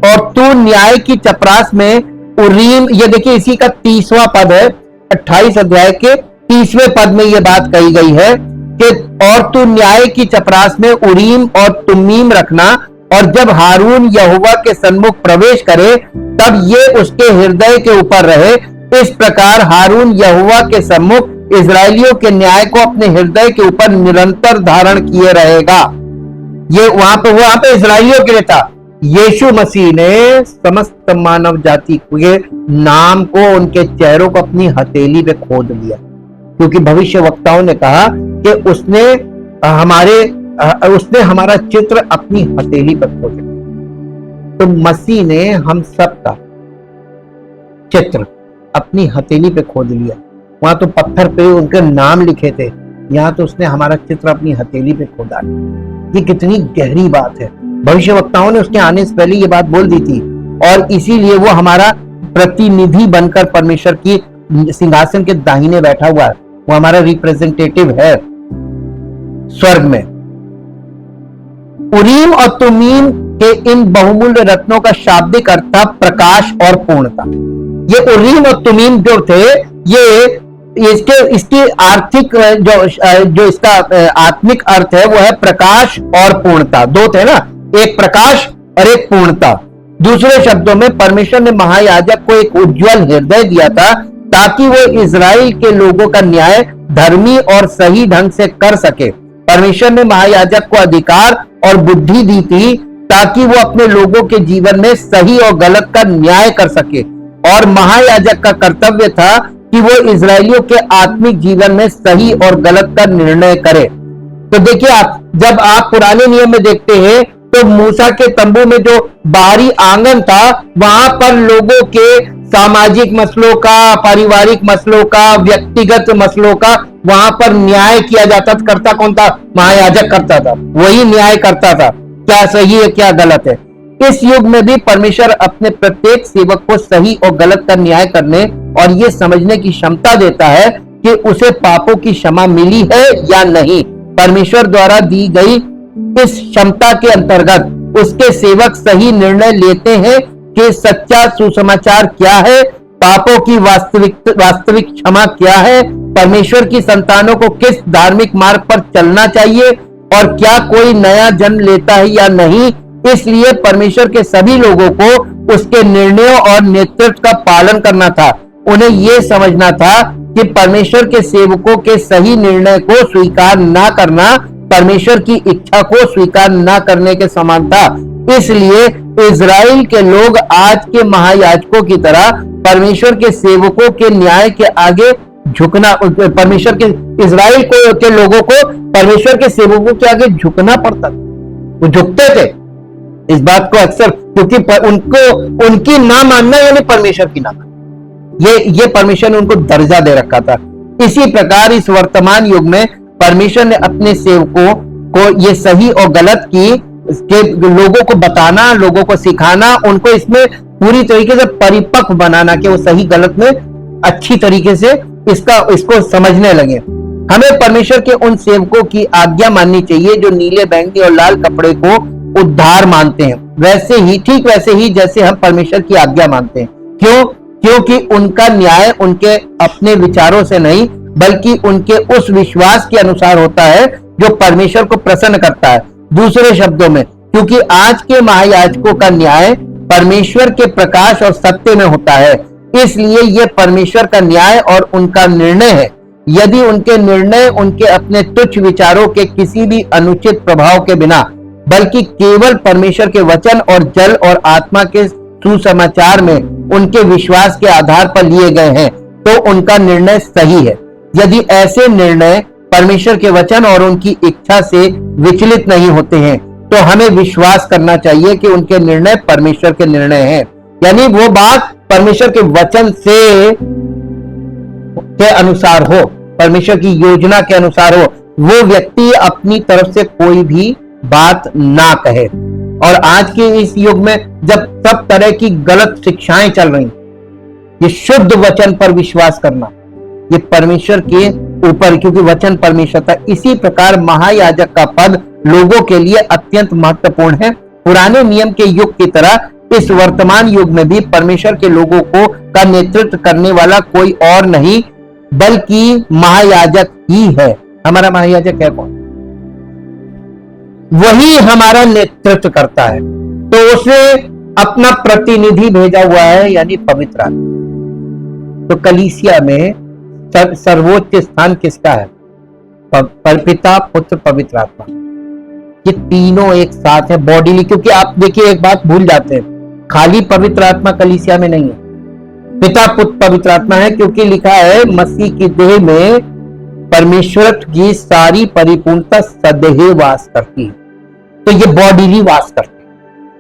और तू न्याय की चपरास में उरीम, ये देखिए इसी का 30वां पद है 28 अध्याय के 30वें पद में यह बात कही गई है कि और तू न्याय की चपरास में उरीम और तुमीम रखना, और जब हारून यहोवा के सन्मुख प्रवेश करे तब ये उसके हृदय के ऊपर रहे। इस प्रकार हारून यहोवा के सम्मुख इजरायलियों के न्याय को अपने हृदय के ऊपर निरंतर धारण किए रहेगा। ये वहां पे इजरायलियों के लिए था। यीशु मसीह ने समस्त मानव जाति के नाम को, उनके चेहरों को अपनी हथेली पे खोद लिया, क्योंकि भविष्यवक्ताओं ने कहा कि उसने हमारा चित्र अपनी हथेली पर खोदा। तो मसीह ने हम सबका चित्र अपनी हथेली पे खोद लिया। वहां तो पत्थर पे उनके नाम लिखे थे, यहाँ तो उसने हमारा चित्र अपनी हथेली पे खोदा। ये कितनी गहरी बात है। भविष्यवक्ताओं ने उसके आने से पहले ये बात बोल दी थी, और इसीलिए वो हमारा प्रतिनिधि बनकर परमेश्वर की सिंहासन के दाहिने बैठा हुआ है। वो हमारा रिप्रेजेंटेटिव है स्वर्ग में। उरीम और तुमीम के इन बहुमूल्य रत्नों का शाब्दिक अर्थ था प्रकाश और पूर्णता। ये उरीम और तुमीम जो थे, ये इसकी आर्थिक जो इसका आत्मिक अर्थ है वो है प्रकाश और पूर्णता। दो थे ना, एक प्रकाश और एक पूर्णता। दूसरे शब्दों में परमेश्वर ने महायाजक को एक उज्जवल हृदय दिया था ताकि वो इजराइल के लोगों का न्याय धर्मी और सही ढंग से कर सके। परमेश्वर ने महायाजक को अधिकार और बुद्धि दी थी ताकि वो अपने लोगों के जीवन में सही और गलत का न्याय कर सके, और महायाजक का कर्तव्य था कि वो इजरायलियों के आत्मिक जीवन में सही और गलत का निर्णय करे। तो देखिए, जब आप पुराने नियम में देखते हैं तो मूसा के तंबू में जो बाहरी आंगन था, वहां पर लोगों के सामाजिक मसलों का, पारिवारिक मसलों का, व्यक्तिगत मसलों का वहां पर न्याय किया जाता था। करता कौन था? महायाजक करता था। वही न्याय करता था, क्या सही है क्या गलत है। इस युग में भी परमेश्वर अपने प्रत्येक सेवक को सही और गलत का न्याय करने और ये समझने की क्षमता देता है कि उसे पापों की क्षमा मिली है या नहीं। परमेश्वर द्वारा दी गई इस क्षमता के अंतर्गत उसके सेवक सही निर्णय लेते हैं कि सच्चा सुसमाचार क्या है, पापों की वास्तविक क्षमा क्या है, परमेश्वर की संतानों को किस धार्मिक मार्ग पर चलना चाहिए, और क्या कोई नया जन्म लेता है या नहीं। इसलिए परमेश्वर के सभी लोगों को उसके निर्णयों और नेतृत्व का पालन करना था। उन्हें यह समझना था कि परमेश्वर के सेवकों के सही निर्णय को स्वीकार न करना परमेश्वर की इच्छा को स्वीकार न करने के समान था। इसलिए इजराइल के लोग आज के महायाजकों की तरह परमेश्वर के सेवकों के न्याय के आगे झुकना, परमेश्वर के इजराइल के लोगों को परमेश्वर के सेवकों के आगे झुकना पड़ता, वो झुकते थे। इस बात को अक्सर, क्योंकि उनको उनकी ना मानना यानी परमेश्वर की ना मानना, ये परमेश्वर ने उनको दर्जा दे रखा था। इसी प्रकार इस वर्तमान युग में परमेश्वर ने अपने सेवकों को ये सही और गलत की लोगों को बताना, लोगों को सिखाना, उनको इसमें पूरी तरीके से परिपक्व बनाना कि वो सही गलत में अच्छी तरीके से इसको समझने लगे। हमें परमेश्वर के उन सेवकों की आज्ञा माननी चाहिए जो नीले, बैंगनी और लाल कपड़े को उद्धार मानते हैं, ठीक वैसे ही जैसे हम परमेश्वर की आज्ञा मानते हैं। क्यों? क्योंकि उनका न्याय उनके अपने विचारों से नहीं बल्कि उनके उस विश्वास के अनुसार होता है जो परमेश्वर को प्रसन्न करता है। दूसरे शब्दों में, क्योंकि आज के महायाजकों का न्याय परमेश्वर के प्रकाश और सत्य में होता है, इसलिए यह परमेश्वर का न्याय और उनका निर्णय है। यदि उनके निर्णय उनके अपने तुच्छ विचारों के किसी भी अनुचित प्रभाव के बिना बल्कि केवल परमेश्वर के वचन और जल और आत्मा के सुसमाचार में उनके विश्वास के आधार पर लिए गए हैं तो उनका निर्णय सही है। यदि ऐसे निर्णय परमेश्वर के वचन और उनकी इच्छा से विचलित नहीं होते हैं तो हमें विश्वास करना चाहिए कि उनके निर्णय परमेश्वर के निर्णय हैं, यानी वो बात परमेश्वर के वचन के अनुसार हो, परमेश्वर की योजना के अनुसार हो। वो व्यक्ति अपनी तरफ से कोई भी बात ना कहे। और आज के इस युग में जब सब तरह की गलत शिक्षाएं चल रही, ये शुद्ध वचन पर विश्वास करना, ये परमेश्वर के ऊपर, क्योंकि वचन परमेश्वर था। इसी प्रकार महायाजक का पद लोगों के लिए अत्यंत महत्वपूर्ण है। पुराने नियम के युग की तरह इस वर्तमान युग में भी परमेश्वर के लोगों को का नेतृत्व करने वाला कोई और नहीं बल्कि महायाजक ही है। हमारा महायाजक है कौन? वही हमारा नेतृत्व करता है। तो उसने अपना प्रतिनिधि भेजा हुआ है, यानी पवित्र आत्मा। तो कलीसिया में सर्वोच्च स्थान किसका है? पिता, पुत्र, पवित्र आत्मा। ये तीनों एक साथ है बॉडीली। क्योंकि आप देखिए, एक बात भूल जाते हैं, खाली पवित्र आत्मा कलीसिया में नहीं है, पिता, पुत्र, पवित्र आत्मा है। क्योंकि लिखा है मसीह की देह में परमेश्वर की सारी परिपूर्णता सदैव वास करती है। तो ये बॉडीली वास करती है।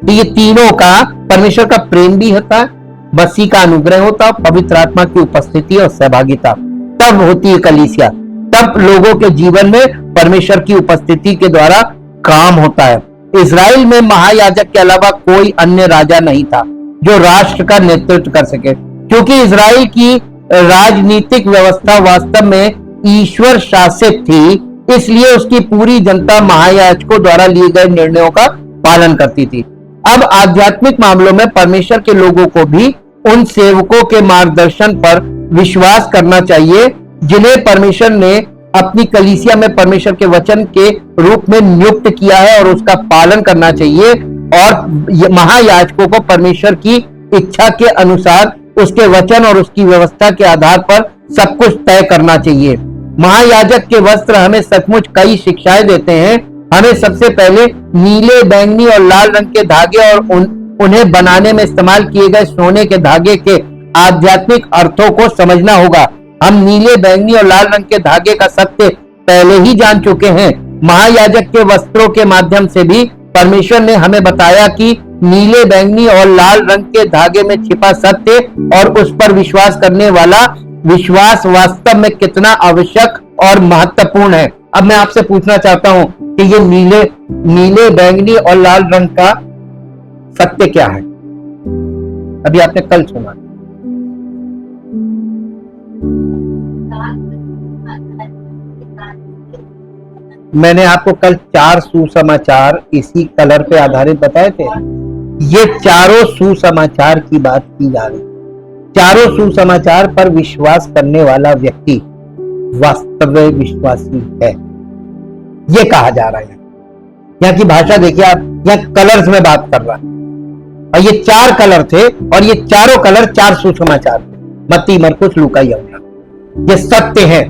तो ये तीनों का, परमेश्वर का प्रेम भी होता है, मसीह का अनुग्रह होता है, पवित्र आत्मा की उपस्थिति और सहभागिता, तब होती है कलीसिया। तब लोगों के जीवन में परमेश्वर की उपस्थिति के द्वारा काम होता है। इजराइल में महायाजक के अलावा कोई अन्य राजा नहीं था जो राष्ट्र का नेतृत्व कर सके। क्योंकि इजराइल की राजनीतिक व्यवस्था वास्तव में ईश्वर शासित थी, इसलिए उसकी पूरी जनता महायाजकों द्वारा लिए गए निर्णयों का पालन करती थी। अब आध्यात्मिक मामलों में परमेश्वर के लोगों को भी उन सेवकों के मार्गदर्शन पर विश्वास करना चाहिए जिन्हें परमेश्वर ने अपनी कलीसिया में परमेश्वर के वचन के रूप में नियुक्त किया है, और उसका पालन करना चाहिए। और महायाजकों को परमेश्वर की इच्छा के अनुसार उसके वचन और उसकी व्यवस्था के आधार पर सब कुछ तय करना चाहिए। महायाजक के वस्त्र हमें सचमुच कई शिक्षाएं देते हैं। हमें सबसे पहले नीले, बैंगनी और लाल रंग के धागे और उन्हें बनाने में इस्तेमाल किए गए सोने के धागे के आध्यात्मिक अर्थों को समझना होगा। हम नीले, बैंगनी और लाल रंग के धागे का सत्य पहले ही जान चुके हैं। महायाजक के वस्त्रों के माध्यम से भी परमेश्वर ने हमें बताया कि नीले, बैंगनी और लाल रंग के धागे में छिपा सत्य और उस पर विश्वास करने वाला विश्वास वास्तव में कितना आवश्यक और महत्वपूर्ण है। अब मैं आपसे पूछना चाहता हूं कि ये नीले, बैंगनी और लाल रंग का सत्य क्या है? अभी आपने कल सुना, मैंने आपको कल 4 सुसमाचार इसी कलर पे आधारित बताए थे। ये चारों सुसमाचार की बात की जा रही है। चारों सुसमाचार पर विश्वास करने वाला व्यक्ति वास्तविक विश्वासी है, ये कहा जा रहा है। यहाँ की भाषा देखिए आप, यहाँ कलर्स में बात कर रहा है, और ये 4 कलर थे, और ये चारों कलर 4 सुसमाचार थे, मत्ती, मरकुस, लूका, यूहन्ना। ये सत्य है,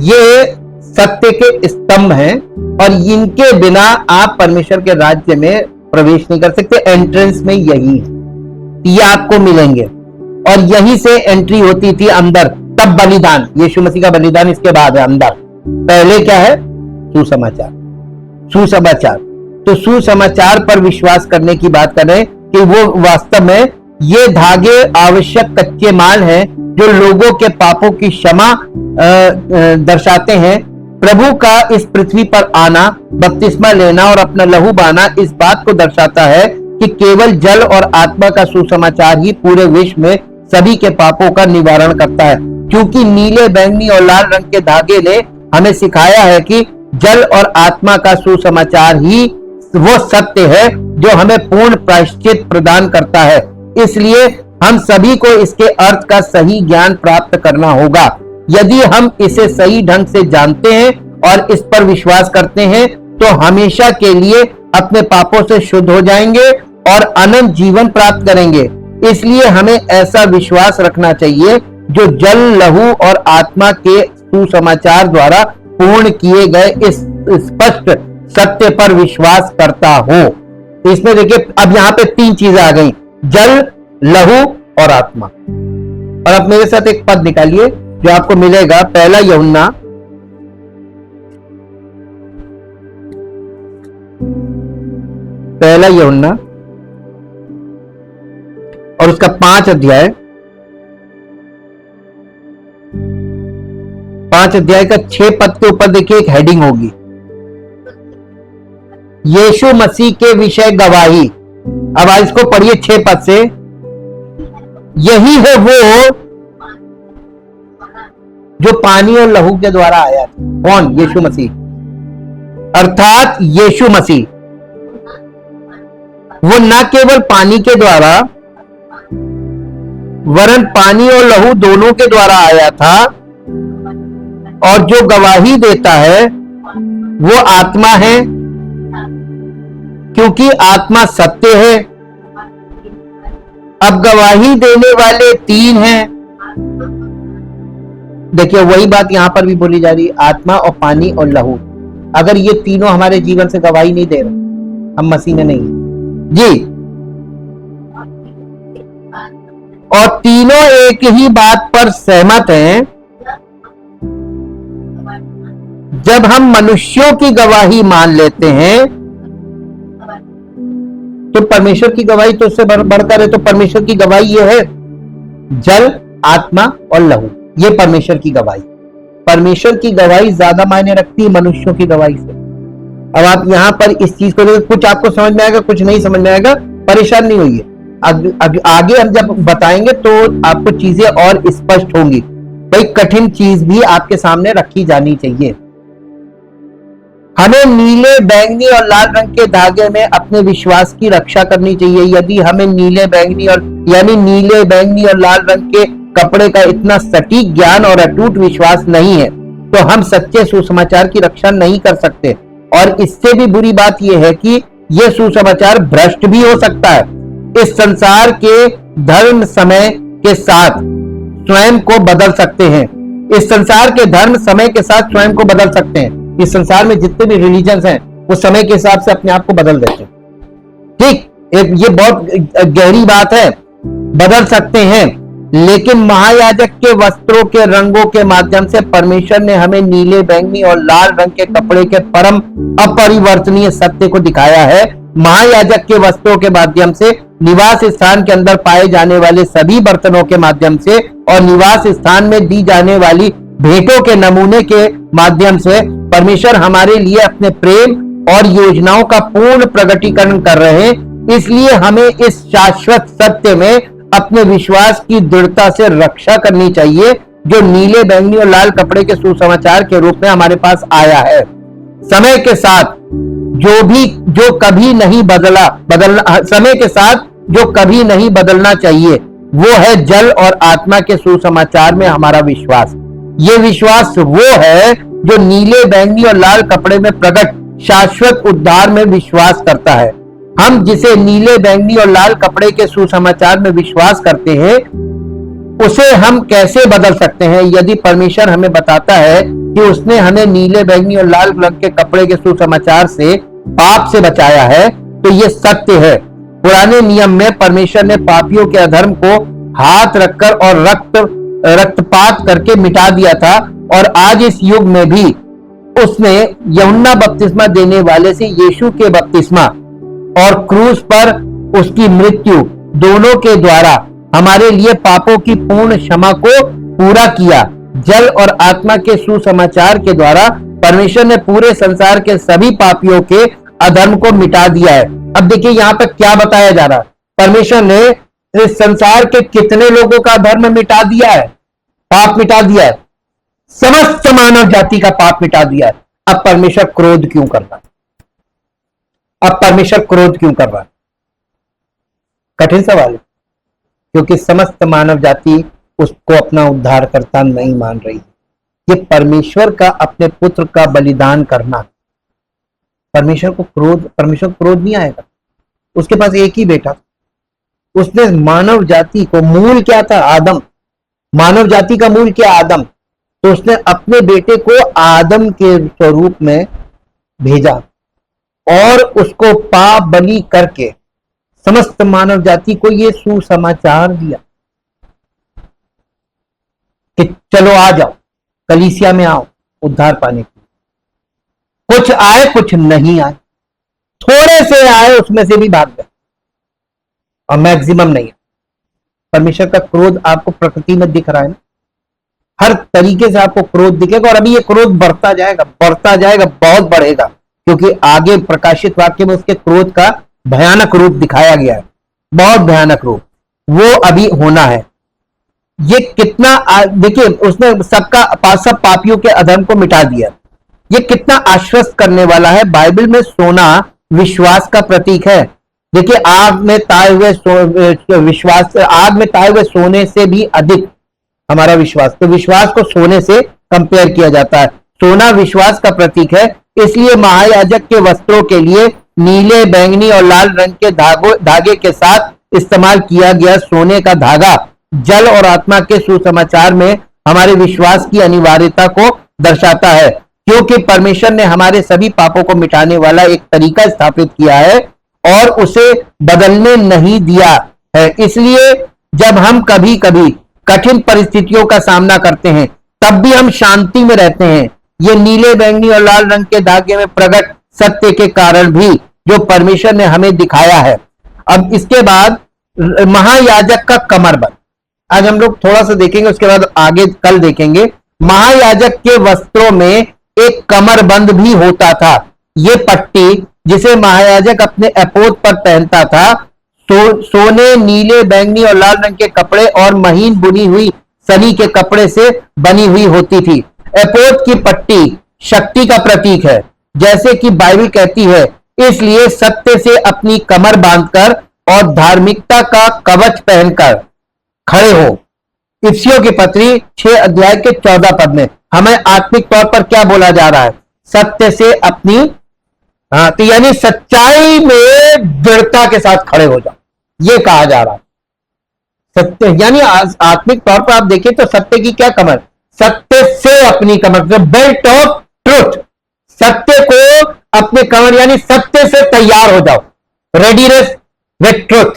ये सत्य के स्तंभ हैं, और इनके बिना आप परमेश्वर के राज्य में प्रवेश नहीं कर सकते। एंट्रेंस में यही है, ये आपको मिलेंगे, और यहीं से एंट्री होती थी अंदर। तब बलिदान, यीशु मसीह का बलिदान इसके बाद है अंदर। पहले क्या है? सुसमाचार। सुसमाचार, तो सुसमाचार पर विश्वास करने की बात कर रहे हैं कि वो वास्तव में ये धागे आवश्यक कच्चे माल हैं जो लोगों के पापों की क्षमा दर्शाते हैं। प्रभु का इस पृथ्वी पर आना, बपतिस्मा लेना और अपना लहू बहाना इस बात को दर्शाता है कि केवल जल और आत्मा का सुसमाचार ही पूरे विश्व में सभी के पापों का निवारण करता है। क्योंकि नीले, बैंगनी और लाल रंग के धागे ने हमें सिखाया है कि जल और आत्मा का सुसमाचार ही वो सत्य है जो हमें पूर्ण प्रायश्चित प्रदान करता है। इसलिए हम सभी को इसके अर्थ का सही ज्ञान प्राप्त करना होगा। यदि हम इसे सही ढंग से जानते हैं और इस पर विश्वास करते हैं तो हमेशा के लिए अपने पापों से शुद्ध हो जाएंगे और अनंत जीवन प्राप्त करेंगे। इसलिए हमें ऐसा विश्वास रखना चाहिए जो जल, लहू और आत्मा के सुसमाचार द्वारा पूर्ण किए गए इस स्पष्ट सत्य पर विश्वास करता हो। इसमें देखिए, अब यहाँ पे 3 चीजें आ गई, जल, लहू और आत्मा। और अब मेरे साथ एक पद निकालिए जो आपको मिलेगा, पहला यूहन्ना 1 और उसका 5 अध्याय, 5 अध्याय का 6 पद के ऊपर देखिए एक हेडिंग होगी, यीशु मसीह के विषय गवाही। अब आज इसको पढ़िए 6 पद से। यही है वो जो पानी और लहू के द्वारा आया था। कौन? यीशु मसीह, अर्थात यीशु मसीह। वो न केवल पानी के द्वारा वरन पानी और लहू दोनों के द्वारा आया था। और जो गवाही देता है वो आत्मा है, क्योंकि आत्मा सत्य है। अब गवाही देने वाले 3 हैं। देखिए वही बात यहां पर भी बोली जा रही है, आत्मा और पानी और लहू। अगर ये तीनों हमारे जीवन से गवाही नहीं दे रहे, हम मसीह में नहीं है जी। और तीनों एक ही बात पर सहमत हैं। जब हम मनुष्यों की गवाही मान लेते हैं तो परमेश्वर की गवाही तो उससे बढ़कर है। तो परमेश्वर की गवाही ये है, जल, आत्मा और लहू, ये परमेश्वर की गवाही। परमेश्वर की गवाही ज्यादा मायने रखती है मनुष्यों की गवाही से। अब आप यहां पर इस चीज को देखो, कुछ आपको समझ में आएगा, कुछ नहीं समझ में आएगा, परेशान नहीं होइए। आगे हम जब बताएंगे तो आपको चीजें और स्पष्ट होंगी। भाई कठिन चीज भी आपके सामने रखी जानी चाहिए। हमें नीले, बैंगनी और लाल रंग के धागे में अपने विश्वास की रक्षा करनी चाहिए। यदि हमें नीले, बैंगनी और लाल रंग के कपड़े का इतना सटीक ज्ञान और अटूट विश्वास नहीं है तो हम सच्चे सुसमाचार की रक्षा नहीं कर सकते। और इससे भी बुरी बात यह है कि यह सुसमाचार भ्रष्ट भी हो सकता है। इस संसार के धर्म समय के साथ स्वयं को बदल सकते हैं। इस संसार के धर्म समय के साथ स्वयं को बदल सकते हैं। इस संसार में जितने भी रिलीजन्स हैं वो समय के हिसाब से अपने आप को बदल देते हैं। ठीक, ये बहुत गहरी बात है, बदल सकते हैं। लेकिन महायाजक के वस्त्रों के रंगों के माध्यम से परमेश्वर ने हमें नीले, बैंगनी और लाल रंग के कपड़े के परम अपरिवर्तनीय सत्य को दिखाया है। महायाजक के वस्त्रों के माध्यम से, निवास स्थान के अंदर पाए जाने वाले सभी बर्तनों के माध्यम से और निवास स्थान में दी जाने वाली भेंटों के नमूने के माध्यम से परमेश्वर हमारे लिए अपने प्रेम और योजनाओं का पूर्ण प्रकटीकरण कर रहे हैं। इसलिए हमें इस शाश्वत सत्य में अपने विश्वास की दृढ़ता से रक्षा करनी चाहिए, जो नीले, बैंगनी और लाल कपड़े के सुसमाचार के रूप में हमारे पास आया है। समय के साथ जो कभी नहीं बदलना चाहिए वो है जल और आत्मा के सुसमाचार में हमारा विश्वास। ये विश्वास वो है जो नीले, बैंगनी और लाल कपड़े में प्रकट शाश्वत उद्धार में विश्वास करता है। हम जिसे नीले, बैंगनी और लाल कपड़े के सुसमाचार में विश्वास करते हैं उसे हम कैसे बदल सकते हैं? यदि परमेश्वर हमें बताता है कि उसने हमें नीले, बैंगनी और लाल रंग के कपड़े के सुसमाचार से, पाप से बचाया है, तो ये सत्य है। पुराने नियम में परमेश्वर ने पापियों के अधर्म को हाथ रखकर और रक्तपात करके मिटा दिया था, और आज इस युग में भी उसने यूहन्ना बपतिस्मा देने वाले से यीशु के बपतिस्मा और क्रूस पर उसकी मृत्यु दोनों के द्वारा हमारे लिए पापों की पूर्ण क्षमा को पूरा किया। जल और आत्मा के सुसमाचार के द्वारा परमेश्वर ने पूरे संसार के सभी पापियों के अधर्म को मिटा दिया है। अब देखिए यहां पर क्या बताया जा रहा है, परमेश्वर ने इस संसार के कितने लोगों का धर्म मिटा दिया है, पाप मिटा दिया है, समस्त मानव जाति का पाप मिटा दिया है। अब परमेश्वर क्रोध क्यों कर रहा है? कठिन सवाल है, क्योंकि समस्त मानव जाति उसको अपना उद्धारकर्ता नहीं मान रही है। ये परमेश्वर का अपने पुत्र का बलिदान करना, परमेश्वर क्रोध नहीं आएगा। उसके पास एक ही बेटा, उसने मानव जाति को, मूल क्या था? आदम। मानव जाति का मूल क्या? आदम। तो उसने अपने बेटे को आदम के स्वरूप में भेजा और उसको पाप बलि करके समस्त मानव जाति को यह सुसमाचार दिया कि चलो आ जाओ, कलीसिया में आओ उद्धार पाने के लिए। कुछ आए, कुछ नहीं आए, थोड़े से आए, उसमें से भी भाग गए, और मैक्सिमम नहीं। परमेश्वर का क्रोध आपको प्रकृति में दिख रहा है ना, हर तरीके से आपको क्रोध दिखेगा, और अभी ये क्रोध बढ़ता जाएगा, बहुत बढ़ेगा, क्योंकि आगे प्रकाशित वाक्य में उसके क्रोध का भयानक रूप दिखाया गया है, बहुत भयानक रूप, वो अभी होना है। ये कितना, देखिए उसने सब पापियों के अधर्म को मिटा दिया। ये कितना आश्वस्त करने वाला है। बाइबल में सोना विश्वास का प्रतीक है। देखिए आग में ताए हुए सोने से भी अधिक हमारा विश्वास, तो विश्वास को सोने से कंपेयर किया जाता है। सोना विश्वास का प्रतीक है, इसलिए महायाजक के वस्त्रों के लिए नीले, बैंगनी और लाल रंग के धागे के साथ इस्तेमाल किया गया सोने का धागा जल और आत्मा के सुसमाचार में हमारे विश्वास की अनिवार्यता को दर्शाता है, क्योंकि परमेश्वर ने हमारे सभी पापों को मिटाने वाला एक तरीका स्थापित किया है और उसे बदलने नहीं दिया है। इसलिए जब हम कभी कभी कठिन परिस्थितियों का सामना करते हैं, तब भी हम शांति में रहते हैं। ये नीले, बैंगनी और लाल रंग के धागे में प्रकट सत्य के कारण भी जो परमेश्वर ने हमें दिखाया है। अब इसके बाद महायाजक का कमरबंद आज हम लोग थोड़ा सा देखेंगे, उसके बाद आगे कल देखेंगे। महायाजक के वस्त्रों में एक कमरबंद भी होता था। ये पट्टी जिसे महायाजक अपने एपोद पर पहनता था सोने, नीले, बैंगनी और लाल रंग के कपड़े और महीन बुनी हुई सनी के कपड़े से बनी हुई होती थी। एपोद की पट्टी शक्ति का प्रतीक है, जैसे कि बाइबल कहती है, इसलिए सत्य से अपनी कमर बांधकर और धार्मिकता का कवच पहनकर खड़े हो। इफिसियों की पत्री 6 अध्याय के 14 पद में हमें आत्मिक तौर पर क्या बोला जा रहा है? सत्य से अपनी तो यानी सच्चाई में दृढ़ता के साथ खड़े हो जाओ, ये कहा जा रहा है। सत्य यानी आत्मिक तौर पर आप देखिए तो सत्य की क्या कमर? सत्य से अपनी कमर, बेल्ट ऑफ ट्रुथ। सत्य को अपने कमर यानी सत्य से तैयार हो जाओ, रेडीनेस विथ ट्रुथ,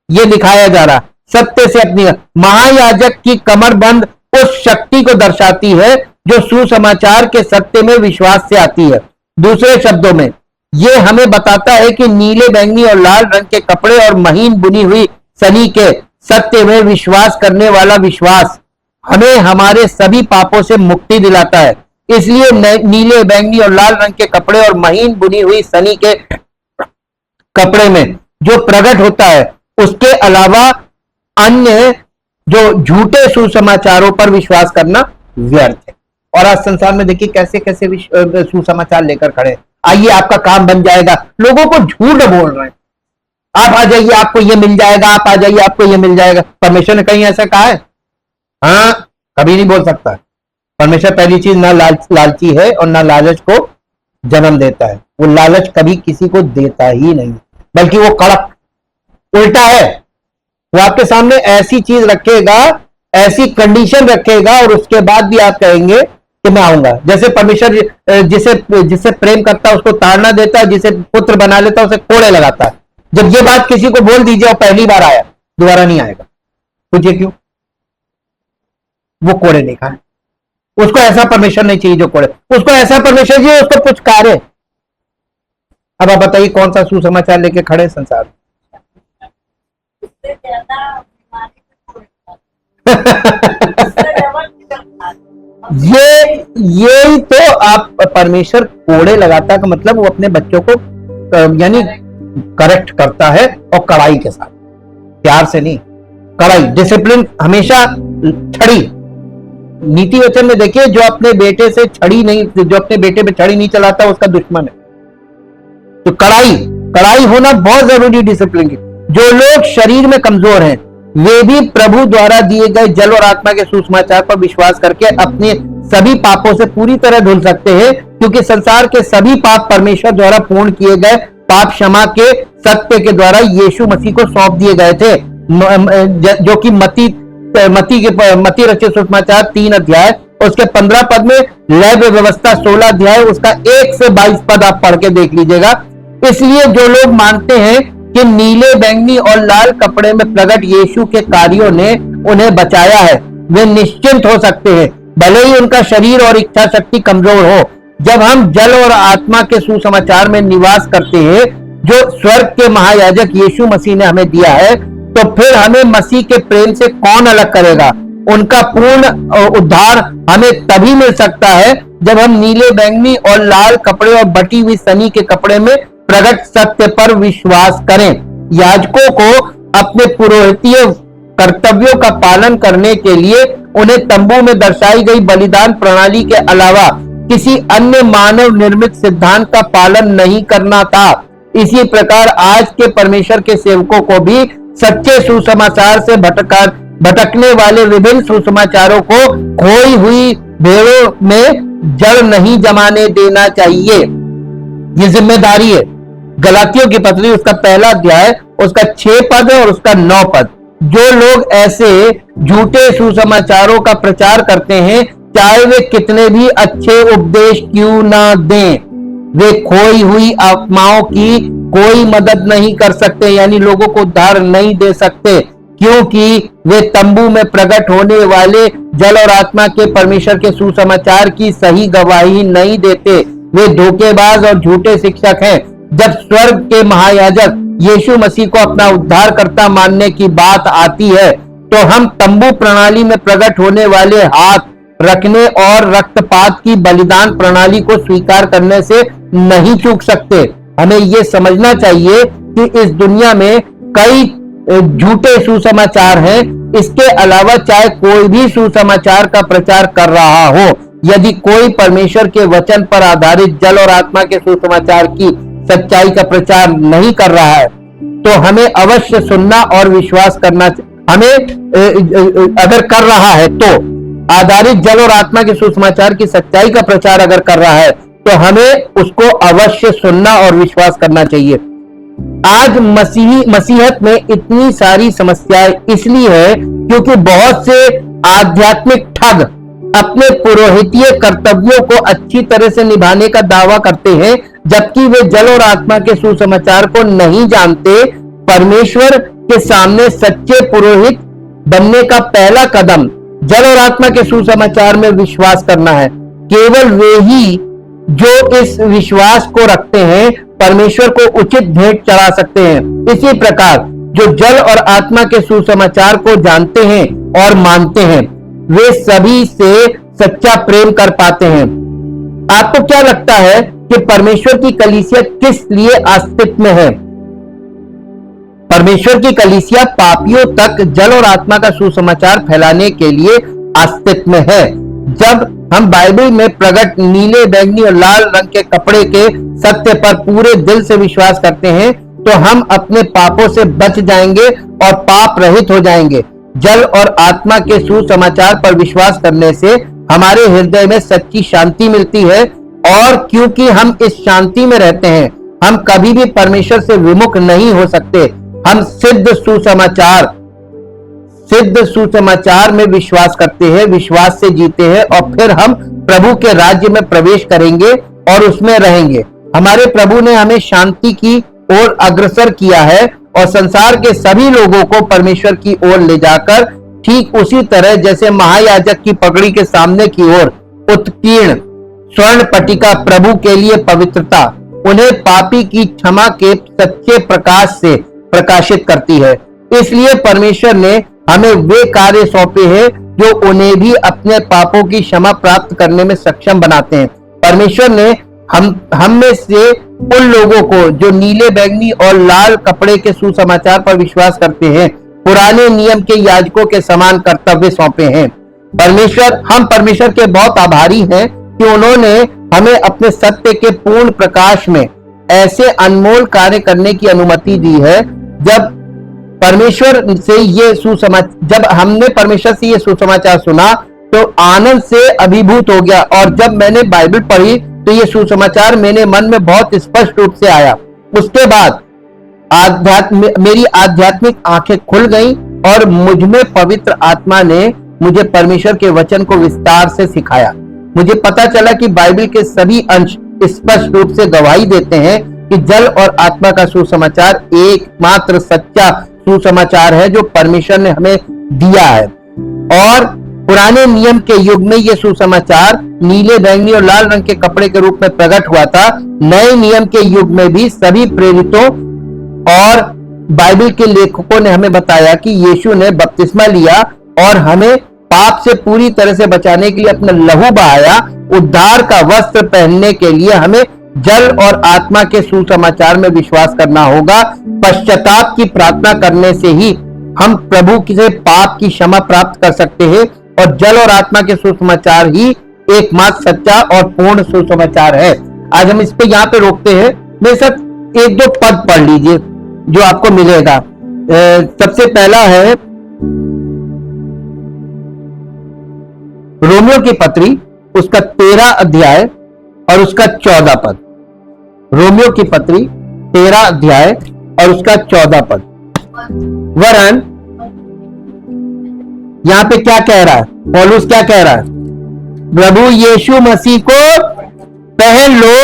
ये दिखाया जा रहा। सत्य से अपनी महायाजक की कमरबंद उस शक्ति को दर्शाती है जो सुसमाचार के सत्य में विश्वास से आती है। दूसरे शब्दों में यह हमें बताता है कि नीले, बैंगनी और लाल रंग के कपड़े और महीन बुनी हुई सनी के सत्य में विश्वास करने वाला विश्वास हमें हमारे सभी पापों से मुक्ति दिलाता है। इसलिए नीले, बैंगनी और लाल रंग के कपड़े और महीन बुनी हुई सनी के कपड़े में जो प्रकट होता है, उसके अलावा अन्य जो झूठे सुसमाचारों पर विश्वास करना व्यर्थ है। और आज संसार में देखिए कैसे कैसे सुसमाचार लेकर खड़े। आइए आपका काम बन जाएगा, लोगों को झूठ बोल रहे हैं। आप आ जाइए आपको ये मिल जाएगा, आप आ जाइए आपको ये मिल जाएगा। परमेश्वर ने कहीं ऐसा कहा है? हाँ, कभी नहीं बोल सकता। परमेश्वर पहली चीज ना लालची है और ना लालच को जन्म देता है। वो लालच कभी किसी को देता ही नहीं, बल्कि वो कड़क उल्टा है। वो आपके सामने ऐसी चीज रखेगा, ऐसी कंडीशन रखेगा और उसके बाद भी आप कहेंगे कि मैं आऊंगा। जैसे परमेश्वर जिसे प्रेम करता है उसको ताड़ना देता है, जिसे पुत्र बना लेता है उसे कोड़े लगाता है। जब ये बात किसी को बोल दीजिए और पहली बार आया, दोबारा नहीं आएगा। पूछिए क्यों? वो कोड़े नहीं खाए। उसको ऐसा परमेश्वर नहीं चाहिए जो कोड़े, उसको ऐसा परमेश्वर चाहिए उसको पुचकारे। अब आप बताइए कौन सा सुसमाचार लेके खड़े संसार में? ये तो आप परमेश्वर कोड़े लगाता का मतलब वो अपने बच्चों को यानी करेक्ट करता है और कड़ाई के साथ, प्यार से नहीं। कड़ाई, डिसिप्लिन हमेशा छड़ी। नीति वचन में देखिए, जो अपने बेटे से छड़ी नहीं, जो अपने बेटे पे छड़ी नहीं चलाता उसका दुश्मन है। तो कड़ाई होना बहुत जरूरी डिसिप्लिन की। जो लोग शरीर में कमजोर हैं वे भी प्रभु द्वारा दिए गए जल और आत्मा के सुसमाचार पर विश्वास करके अपने सभी पापों से पूरी तरह धुल सकते हैं, क्योंकि संसार के सभी पाप परमेश्वर द्वारा पूर्ण किए गए पाप क्षमा के सत्य के द्वारा यीशु मसीह को सौंप दिए गए थे, जो कि मती रचित सुसमाचार 3 अध्याय उसके 15 पद में, लय व्यवस्था 16 अध्याय उसका 1 से 22 पद आप पढ़ के देख लीजिएगा। इसलिए जो लोग मानते हैं कि नीले, बैंगनी और लाल कपड़े में प्रकट यीशु के कार्यों ने उन्हें बचाया है, वे निश्चिंत हो सकते हैं, भले ही उनका शरीर और इच्छा शक्ति कमजोर हो। जब हम जल और आत्मा के सुसमाचार में निवास करते हैं जो स्वर्ग के महायाजक यीशु मसीह ने हमें दिया है, तो फिर हमें मसीह के प्रेम से कौन अलग करेगा? उनका पूर्ण उद्धार हमें तभी मिल सकता है जब हम नीले, बैंगनी और लाल कपड़े और बटी हुई सनी के कपड़े में प्रकट सत्य पर विश्वास करें। याजकों को अपने पुरोहितीय कर्तव्यों का पालन करने के लिए उन्हें तंबू में दर्शाई गई बलिदान प्रणाली के अलावा किसी अन्य मानव निर्मित सिद्धांत का पालन नहीं करना था। इसी प्रकार आज के परमेश्वर के सेवकों को भी सच्चे सुसमाचार से भटकने वाले विभिन्न सुसमाचारों को खोई हुई भेड़ों में जड़ नहीं जमाने देना चाहिए। ये जिम्मेदारी है। गलातियों की पत्री उसका पहला अध्याय उसका 6 पद और उसका 9 पद। जो लोग ऐसे झूठे सुसमाचारों का प्रचार करते हैं, चाहे वे कितने भी अच्छे उपदेश क्यों ना दें, वे खोई हुई आत्माओं की कोई मदद नहीं कर सकते, यानी लोगों को उद्धार नहीं दे सकते, क्योंकि वे तंबू में प्रकट होने वाले जल और आत्मा के परमेश्वर के सुसमाचार की सही गवाही नहीं देते। वे धोखेबाज और झूठे शिक्षक हैं। जब स्वर्ग के महायाजक यीशु मसीह को अपना उद्धारकर्ता मानने की बात आती है, तो हम तंबू प्रणाली में प्रकट होने वाले हाथ रखने और रक्तपात की बलिदान प्रणाली को स्वीकार करने से नहीं चूक सकते। हमें यह समझना चाहिए कि इस दुनिया में कई झूठे सुसमाचार हैं। इसके अलावा चाहे कोई भी सुसमाचार का प्रचार कर रहा हो, यदि कोई परमेश्वर के वचन पर आधारित जल और आत्मा के सुसमाचार की सच्चाई का प्रचार नहीं कर रहा है, तो हमें अवश्य सुनना और विश्वास करना। हमें अगर कर रहा है तो आधारित जल और आत्मा के सुसमाचार की सच्चाई का प्रचार अगर कर रहा है, तो हमें उसको अवश्य सुनना और विश्वास करना चाहिए। आज मसीहत में इतनी सारी समस्याएं इसलिए है क्योंकि बहुत से आध्यात्मिक ठग अपने पुरोहितीय कर्तव्यों को अच्छी तरह से निभाने का दावा करते हैं, जबकि वे जल और आत्मा के सुसमाचार को नहीं जानते। परमेश्वर के सामने सच्चे पुरोहित बनने का पहला कदम जल और आत्मा के सुसमाचार में विश्वास करना है। केवल वे ही जो इस विश्वास को रखते हैं परमेश्वर को उचित भेंट चढ़ा सकते हैं। इसी प्रकार जो जल और आत्मा के सुसमाचार को जानते हैं और मानते हैं, वे सभी से सच्चा प्रेम कर पाते हैं। आपको क्या लगता है कि परमेश्वर की कलीसिया किस लिए अस्तित्व में है? परमेश्वर की कलीसिया पापियों तक जल और आत्मा का सुसमाचार फैलाने के लिए अस्तित्व में है। जब हम बाइबल में प्रकट नीले, बैंगनी और लाल रंग के कपड़े के सत्य पर पूरे दिल से विश्वास करते हैं, तो हम अपने पापों से बच जाएंगे और पाप रहित हो जाएंगे। जल और आत्मा के सुसमाचार पर विश्वास करने से हमारे हृदय में सच्ची शांति मिलती है, और क्योंकि हम इस शांति में रहते हैं, हम कभी भी परमेश्वर से विमुख नहीं हो सकते। हम सिद्ध सुसमाचार में विश्वास करते हैं, विश्वास से जीते हैं, और फिर हम प्रभु के राज्य में प्रवेश करेंगे और उसमें रहेंगे। हमारे प्रभु ने हमें शांति की ओर अग्रसर किया है और संसार के सभी लोगों को परमेश्वर की ओर ले जाकर, ठीक उसी तरह जैसे महायाजक की पगड़ी के सामने की ओर उत्कीर्ण स्वर्ण पट्टिका प्रभु के लिए पवित्रता, उन्हें पापी की क्षमा के सच्चे प्रकाश से प्रकाशित करती है। इसलिए परमेश्वर ने हमें वे कार्य सौंपे हैं जो उन्हें भी अपने पापों की क्षमा प्राप्त करने में सक्षम बनाते हैं। परमेश्वर ने हम में से उन लोगों को जो नीले, बैंगनी और लाल कपड़े के सुसमाचार पर विश्वास करते हैं, पुराने नियम के याजकों के समान कर्तव्य सौंपे हैं। हम परमेश्वर के बहुत आभारी हैं कि उन्होंने हमें अपने सत्य के पूर्ण प्रकाश में ऐसे अनमोल कार्य करने की अनुमति दी है। जब हमने परमेश्वर से ये सुसमाचार सुना तो आनंद से अभिभूत हो गया, और जब मैंने बाइबल पढ़ी तो ये सुसमाचार मेरे मन में बहुत स्पष्ट रूप से आया। उसके बाद मेरी आध्यात्मिक आंखें खुल गईं और मुझ में पवित्र आत्मा ने मुझे परमेश्वर के वचन को विस्तार से सिखाया। मुझे पता चला कि बाइबल के सभी अंश स्पष्ट रूप से गवाही देते हैं कि जल और आत्मा का सुसमाचार एकमात्र सच्चा सुसमाचार है जो परमेश्वर ने हमें दिया है। और पुराने नियम के युग में यह सुसमाचार नीले, बैंगनी और लाल रंग के कपड़े के रूप में प्रकट हुआ था। नए नियम के युग में भी सभी प्रेरितों और बाइबल के लेखकों ने हमें बताया कि यीशु ने बपतिस्मा लिया और हमें पाप से पूरी तरह से बचाने के लिए अपना लहू बहाया। उद्धार का वस्त्र पहनने के लिए हमें जल और आत्मा के सुसमाचार में विश्वास करना होगा। पश्चाताप की प्रार्थना करने से ही हम प्रभु से पाप की क्षमा प्राप्त कर सकते हैं, और जल और आत्मा के सुसमाचार ही एकमात्र सच्चा और पूर्ण सुसमाचार है। आज हम इस पे यहाँ पे रोकते हैं। मेरे साथ एक दो पद पढ़ लीजिए जो आपको मिलेगा। सबसे पहला है रोमियो की पत्री उसका 13 अध्याय और उसका 14 पद। रोमियो की पत्री 13 अध्याय और उसका 14 पद। वरन यहां पे क्या कह रहा है पौलुस, क्या कह रहा है? प्रभु यीशु मसीह को पहन लो।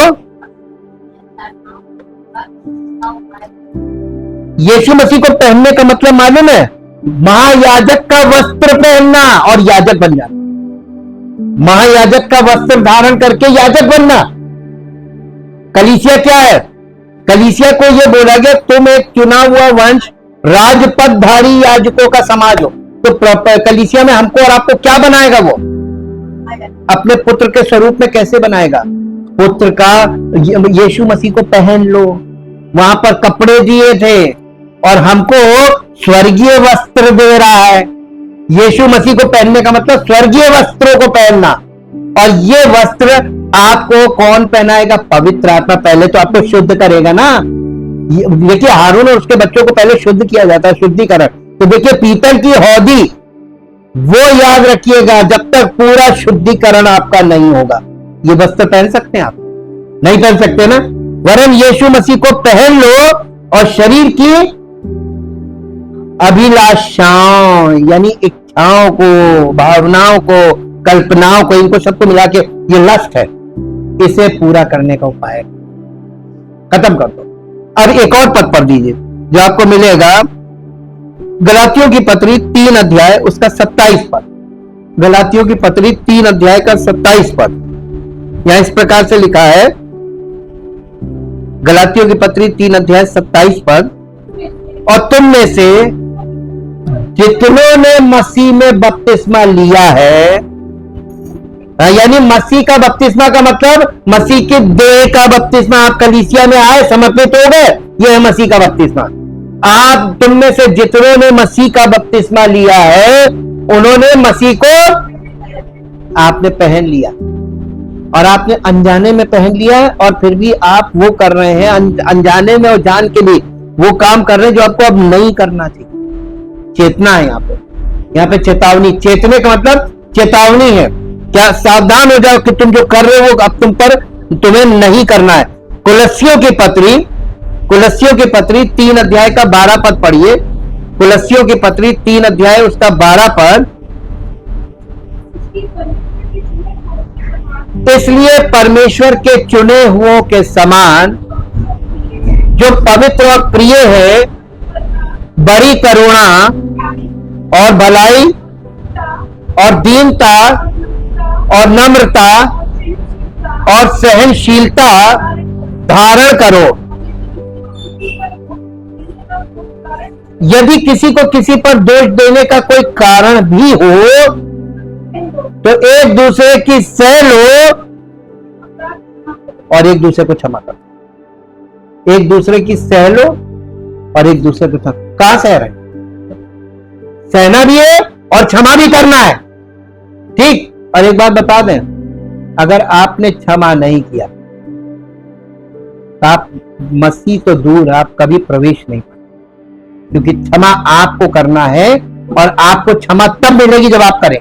यीशु मसीह को पहनने का मतलब मालूम है? महायाजक का वस्त्र पहनना और याजक बन जाना। महायाजक का वस्त्र धारण करके याजक बनना। कलीसिया क्या है? कलीसिया को यह बोला गया तुम एक चुना हुआ वंश, राजपदधारी याजकों का समाज हो। तो कलीसिया में हमको और आपको क्या बनाएगा? वो अपने पुत्र के स्वरूप में कैसे बनाएगा? पुत्र का, यीशु मसीह को पहन लो। वहां पर कपड़े दिए थे और हमको स्वर्गीय वस्त्र दे रहा है। यीशु मसीह को पहनने का मतलब स्वर्गीय वस्त्रों को पहनना। और ये वस्त्र आपको कौन पहनाएगा? पवित्र आत्मा। पहले तो आपको शुद्ध करेगा ना। देखिए हारून और उसके बच्चों को पहले शुद्ध किया जाता है, शुद्धिकरण। तो देखिए पीतल की हौदी, वो याद रखिएगा, जब तक पूरा शुद्धिकरण आपका नहीं होगा ये वस्त्र पहन सकते हैं आप? नहीं पहन सकते ना। वरन यीशु मसीह को पहन लो और शरीर की अभिलाषाओं यानी इच्छाओं को, भावनाओं को, कल्पनाओं को, इनको सबको मिला के ये लस्ट है, इसे पूरा करने का उपाय खत्म कर दो। अब एक और पद पढ़ दीजिए जो आपको मिलेगा, गलातियों की पत्री 3 अध्याय उसका 27 पद। गलातियों की पत्री 3 अध्याय का 27 पद। यहां इस प्रकार से लिखा है, गलातियों की पत्री 3 अध्याय 27 पद, और तुम में से जितनों ने मसीह में बपतिस्मा लिया है, यानी मसीह का बपतिस्मा का मतलब मसीह के देह का बपतिस्मा। आप कलीसिया में आए, समर्पित हो गए, यह है मसीह का बपतिस्मा। आप तुम में से जितनों ने मसीह का बपतिस्मा लिया है, उन्होंने मसीह को आपने पहन लिया। और आपने अनजाने में पहन लिया है, और फिर भी आप वो कर रहे हैं अनजाने में और जान के भी वो काम कर रहे हैं जो आपको अब नहीं करना चाहिए। चेतना है यहाँ पे चेतावनी। चेतने का मतलब चेतावनी है, क्या सावधान हो जाओ कि तुम जो कर रहे हो अब तुम्हें नहीं करना है। कुलस्सियों की पत्री 3 अध्याय का 12 पद पढ़िए। कुलस्सियों की पत्री 3 अध्याय उसका 12 पद। इसलिए परमेश्वर के चुने हुओं के समान जो पवित्र और प्रिय है, बड़ी करुणा और भलाई और दीनता और नम्रता और सहनशीलता धारण करो। यदि किसी को किसी पर दोष देने का कोई कारण भी हो तो एक दूसरे की सह लो और एक दूसरे को क्षमा करो। एक दूसरे की सह लो और एक दूसरे को कहां सह रहे? सहना भी है और क्षमा भी करना है, ठीक। और एक बात बता दें, अगर आपने क्षमा नहीं किया तो आप मसीह तो दूर, आप कभी प्रवेश नहीं कर, क्योंकि क्षमा आपको करना है और आपको क्षमा तब मिलेगी जब आप करें,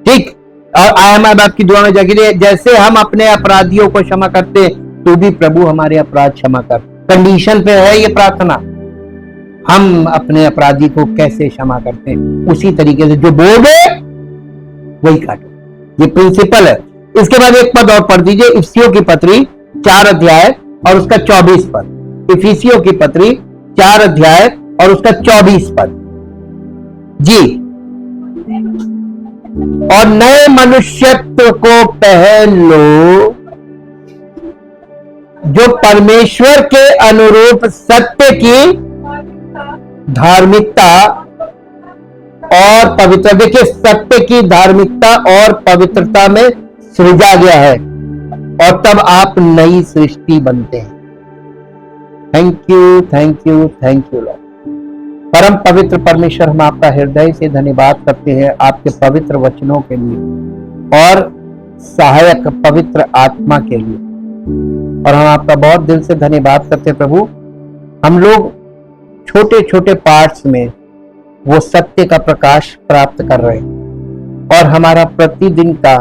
ठीक। और आया हमारे बाप की दुआ में जगह, जैसे हम अपने अपराधियों को क्षमा करते, तू भी प्रभु हमारे अपराध क्षमा कर। कंडीशन पे है ये प्रार्थना, हम अपने अपराधी को कैसे क्षमा करते हैं उसी तरीके से जो बोले वही काटो। ये प्रिंसिपल है। इसके बाद एक पद और पढ़ दीजिए, इफिसियों की पत्री 4 अध्याय और उसका 24 पद। इफिसियों की पत्री 4 अध्याय और उसका 24 पद जी। और नए मनुष्यत्व को पहन लो जो परमेश्वर के अनुरूप सत्य की धार्मिकता और पवित्रता, देखिए सत्य की धार्मिकता और पवित्रता में सृजा गया है, और तब आप नई सृष्टि बनते हैं। Thank you, thank you, thank you Lord. परम पवित्र परमेश्वर, हम आपका हृदय से धन्यवाद करते हैं आपके पवित्र वचनों के लिए और सहायक पवित्र आत्मा के लिए, और हम आपका बहुत दिल से धन्यवाद करते हैं प्रभु। हम लोग छोटे छोटे पार्ट्स में वो सत्य का प्रकाश प्राप्त कर रहे हैं, और हमारा प्रतिदिन का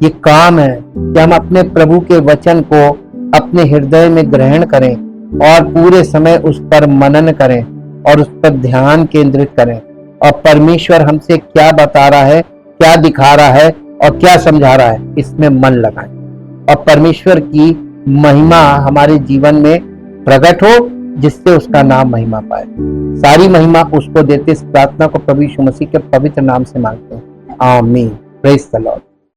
ये काम है कि हम अपने प्रभु के वचन को अपने हृदय में ग्रहण करें और पूरे समय उस पर मनन करें और उस पर ध्यान केंद्रित करें और परमेश्वर हमसे क्या बता रहा है, क्या दिखा रहा है और क्या समझा रहा है, इसमें मन लगाएं और परमेश्वर की महिमा हमारे जीवन में प्रकट हो, जिससे उसका नाम महिमा पाए। सारी महिमा उसको देते। इस प्रार्थना को प्रभु यीशु मसीह के पवित्र नाम से मांगते हैं, आमीन। Praise the Lord.